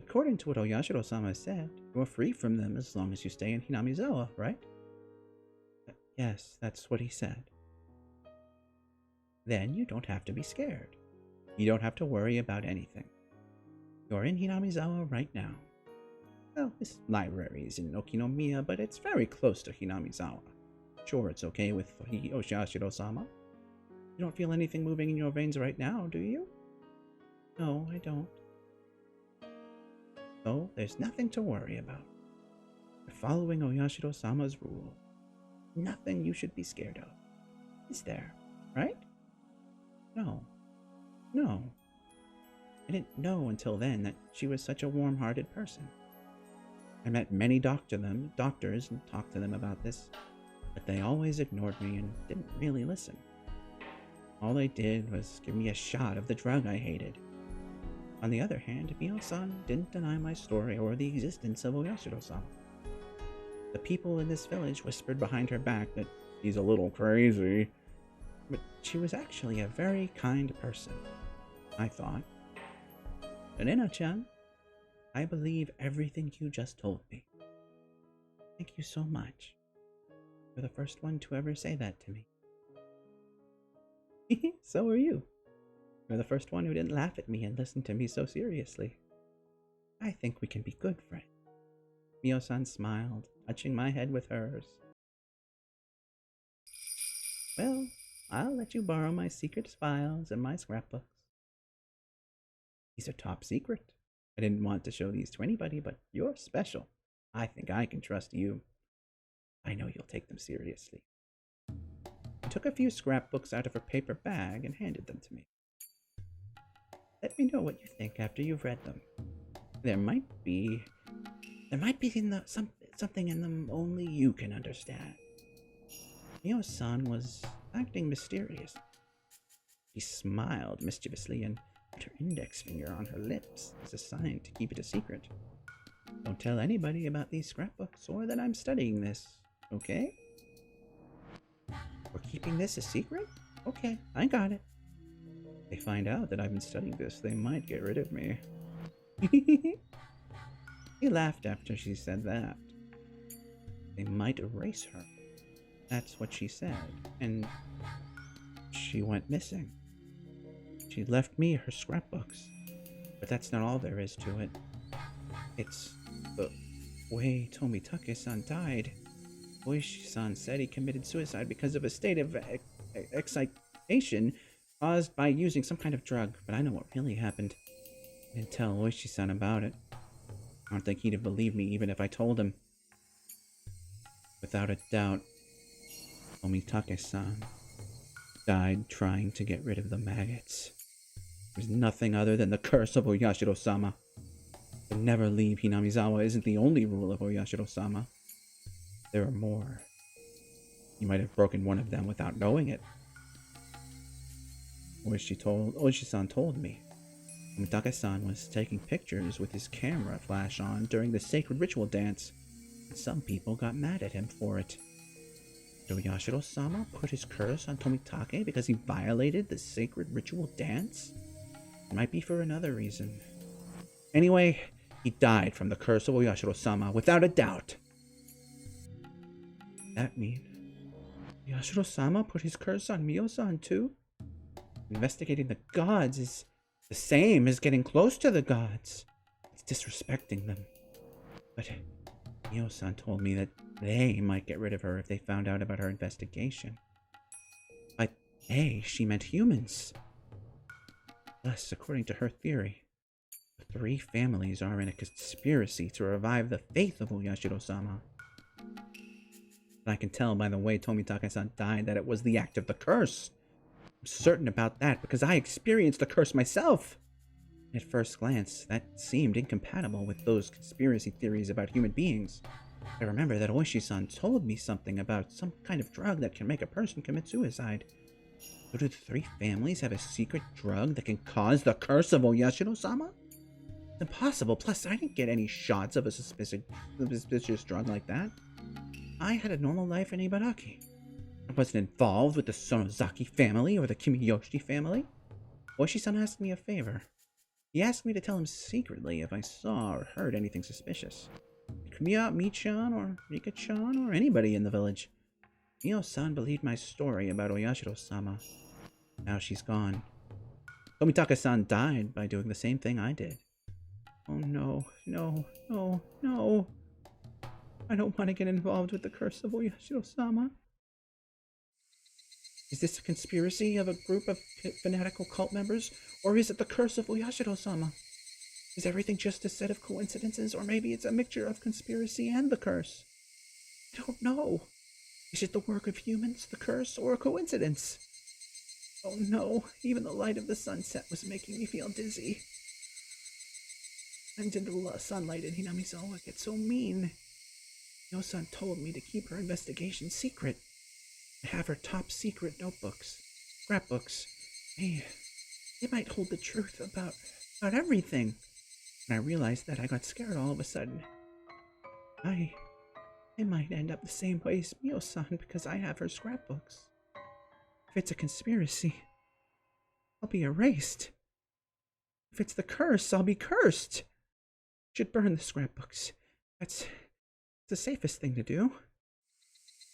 According to what Oyashiro-sama said, you are free from them as long as you stay in Hinamizawa, right? Yes, that's what he said. Then you don't have to be scared. You don't have to worry about anything. You're in Hinamizawa right now. Well, this library is in Okinomiya, but it's very close to Hinamizawa. Sure, it's okay with Oyashiro-sama. You don't feel anything moving in your veins right now, do you? No, I don't. So, there's nothing to worry about. You're following Oyashiro-sama's rule. Nothing you should be scared of. Is there, right? No. No. I didn't know until then that she was such a warm-hearted person. I met many doctors and talked to them about this, but they always ignored me and didn't really listen. All they did was give me a shot of the drug I hated. On the other hand, Mio-san didn't deny my story or the existence of Oyashiro-sama. The people in this village whispered behind her back that he's a little crazy, but she was actually a very kind person, I thought. Rena-chan, I believe everything you just told me. Thank you so much. You're the first one to ever say that to me. So are you. You're the first one who didn't laugh at me and listen to me so seriously. I think we can be good friends. Mio-san smiled, touching my head with hers. Well, I'll let you borrow my secret files and my scrapbooks. These are top secret. I didn't want to show these to anybody, but you're special. I think I can trust you. I know you'll take them seriously. She took a few scrapbooks out of her paper bag and handed them to me. Let me know what you think after you've read them. There might be something in them only you can understand. Mio-san was acting mysterious. She smiled mischievously and put her index finger on her lips as a sign to keep it a secret. Don't tell anybody about these scrapbooks or that I'm studying this, okay? We're keeping this a secret? Okay, I got it. If they find out that I've been studying this, they might get rid of me. He laughed after she said that. They might erase her. That's what she said, and she went missing. She left me her scrapbooks, but that's not all there is to it. It's the way Tomitake-san died. Oishi-san said he committed suicide because of a state of excitation caused by using some kind of drug, but I know what really happened. I didn't tell Oishi-san about it. I don't think he'd have believed me even if I told him. Without a doubt, Tomitake-san died trying to get rid of the maggots. It was nothing other than the curse of Oyashiro-sama. To never leave Hinamizawa isn't the only rule of Oyashiro-sama. There are more. You might have broken one of them without knowing it. Oishi-san told me. Tomitake-san was taking pictures with his camera flash on during the sacred ritual dance, and some people got mad at him for it. Did Oyashiro-sama put his curse on Tomitake because he violated the sacred ritual dance? It might be for another reason. Anyway, he died from the curse of Oyashiro-sama, without a doubt. That mean Yashiro-sama put his curse on Mio-san too? Investigating the gods is the same as getting close to the gods. It's disrespecting them. But Mio-san told me that they might get rid of her if they found out about her investigation. By they, she meant humans. Thus, according to her theory, the three families are in a conspiracy to revive the faith of Oyashiro-sama. But I can tell by the way Tomitake-san died that it was the act of the curse. I'm certain about that because I experienced the curse myself. At first glance, that seemed incompatible with those conspiracy theories about human beings. I remember that Oishi-san told me something about some kind of drug that can make a person commit suicide. So do the three families have a secret drug that can cause the curse of Oyashiro-sama? It's impossible, plus I didn't get any shots of a suspicious drug like that. I had a normal life in Ibaraki. I wasn't involved with the Sonozaki family or the Kimiyoshi family. Oishi-san asked me a favor. He asked me to tell him secretly if I saw or heard anything suspicious. It could be about Mi-chan or Rika-chan or anybody in the village. Mio-san believed my story about Oyashiro-sama. Now she's gone. Tomitake-san died by doing the same thing I did. Oh no, no, no, no. I don't want to get involved with the curse of Oyashiro-sama. Is this a conspiracy of a group of fanatical cult members, or is it the curse of Oyashiro-sama? Is everything just a set of coincidences, or maybe it's a mixture of conspiracy and the curse? I don't know. Is it the work of humans, the curse, or a coincidence? Oh no, even the light of the sunset was making me feel dizzy. And into the sunlight in Hinamizawa gets so mean. Mio-san told me to keep her investigation secret. I have her top secret notebooks, scrapbooks. They might hold the truth about everything. When I realized that, I got scared all of a sudden. I might end up the same way as Mio-san because I have her scrapbooks. If it's a conspiracy, I'll be erased. If it's the curse, I'll be cursed. I should burn the scrapbooks. That's the safest thing to do.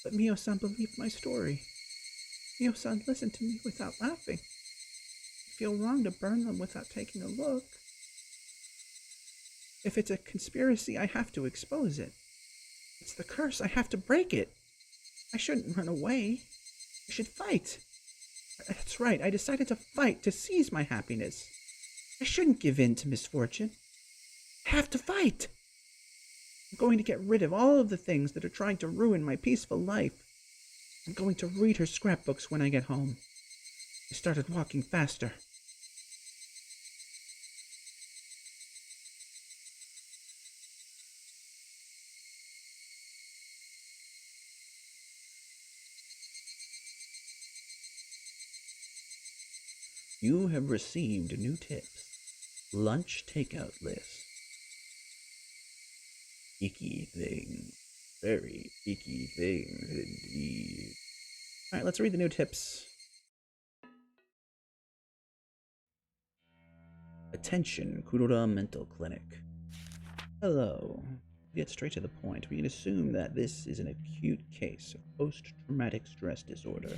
But Mio-san believed my story. Mio-san listened to me without laughing. I feel wrong to burn them without taking a look. If it's a conspiracy, I have to expose it. It's the curse, I have to break it. I shouldn't run away. I should fight. That's right, I decided to fight, to seize my happiness. I shouldn't give in to misfortune. I have to fight. I'm going to get rid of all of the things that are trying to ruin my peaceful life. I'm going to read her scrapbooks when I get home. I started walking faster. You have received new tips. Lunch takeout list. Icky things. Very icky things indeed. Alright, let's read the new tips. Attention, Kurora Mental Clinic. Hello. To get straight to the point, we can assume that this is an acute case of post-traumatic stress disorder.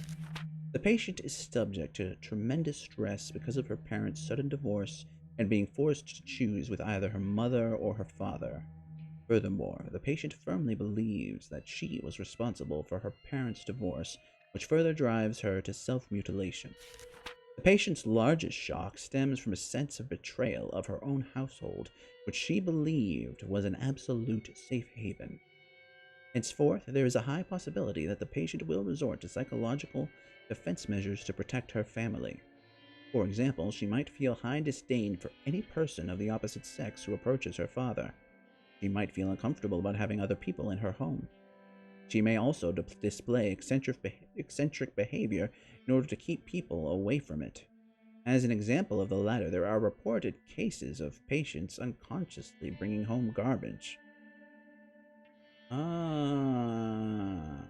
The patient is subject to tremendous stress because of her parents' sudden divorce and being forced to choose with either her mother or her father. Furthermore, the patient firmly believes that she was responsible for her parents' divorce, which further drives her to self-mutilation. The patient's largest shock stems from a sense of betrayal of her own household, which she believed was an absolute safe haven. Henceforth, there is a high possibility that the patient will resort to psychological defense measures to protect her family. For example, she might feel high disdain for any person of the opposite sex who approaches her father. She might feel uncomfortable about having other people in her home. She may also display eccentric behavior in order to keep people away from it. As an example of the latter, there are reported cases of patients unconsciously bringing home garbage. Ah.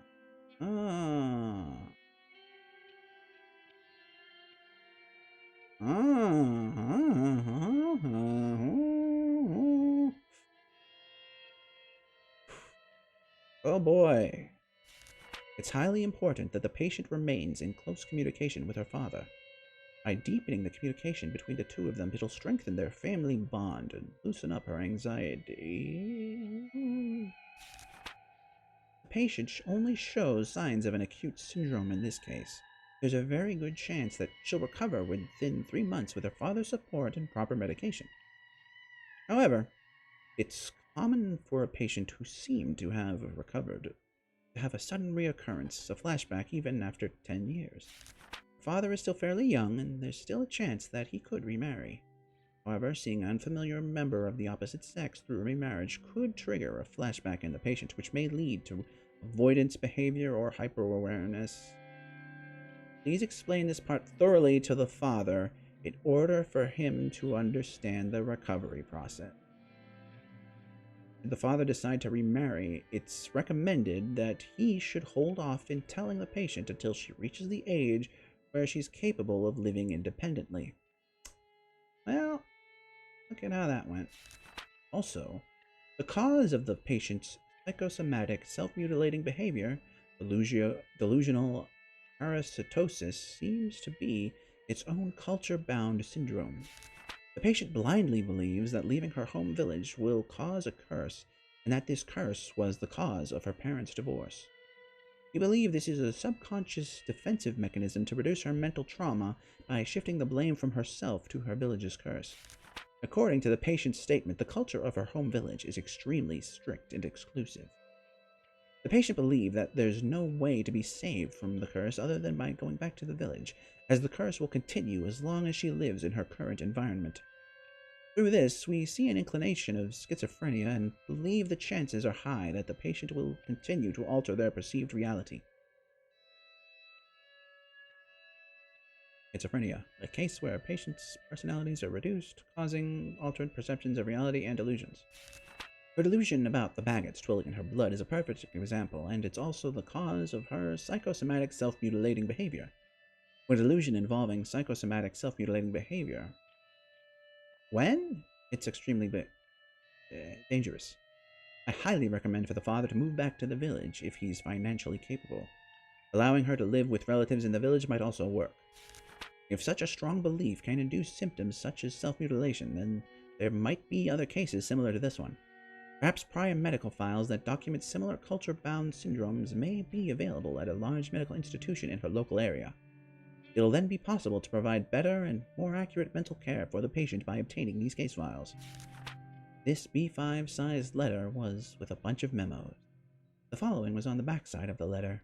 Oh boy. It's highly important that the patient remains in close communication with her father. By deepening the communication between the two of them, it'll strengthen their family bond and loosen up her anxiety. The patient only shows signs of an acute syndrome in this case. There's a very good chance that she'll recover within 3 months with her father's support and proper medication. However, it's common for a patient who seemed to have recovered to have a sudden reoccurrence, a flashback even after 10 years. Her father is still fairly young, and there's still a chance that he could remarry. However, seeing an unfamiliar member of the opposite sex through remarriage could trigger a flashback in the patient, which may lead to avoidance behavior or hyper-awareness. Please explain this part thoroughly to the father in order for him to understand the recovery process. Should the father decide to remarry, it's recommended that he should hold off in telling the patient until she reaches the age where she's capable of living independently. Well, look at how that went. Also, the cause of the patient's psychosomatic self-mutilating behavior, delusional parasitosis, seems to be its own culture-bound syndrome. The patient blindly believes that leaving her home village will cause a curse, and that this curse was the cause of her parents' divorce. We believe this is a subconscious defensive mechanism to reduce her mental trauma by shifting the blame from herself to her village's curse. According to the patient's statement, the culture of her home village is extremely strict and exclusive. The patient believed that there's no way to be saved from the curse other than by going back to the village, as the curse will continue as long as she lives in her current environment. Through this, we see an inclination of schizophrenia and believe the chances are high that the patient will continue to alter their perceived reality. Schizophrenia, a case where patients' personalities are reduced, causing altered perceptions of reality and delusions. Her delusion about the maggots dwelling in her blood is a perfect example, and it's also the cause of her psychosomatic self-mutilating behavior. A delusion involving psychosomatic self-mutilating behavior, when it's extremely dangerous. I highly recommend for the father to move back to the village if he's financially capable. Allowing her to live with relatives in the village might also work. If such a strong belief can induce symptoms such as self-mutilation, then there might be other cases similar to this one. Perhaps prior medical files that document similar culture-bound syndromes may be available at a large medical institution in her local area. It will then be possible to provide better and more accurate mental care for the patient by obtaining these case files. This B5-sized letter was with a bunch of memos. The following was on the backside of the letter.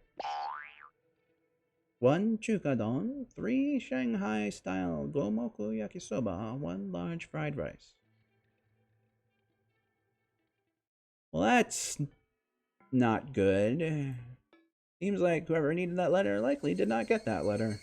1 chukadon, 3 Shanghai-style gomoku yakisoba, 1 large fried rice. Well, that's not good. Seems like whoever needed that letter likely did not get that letter.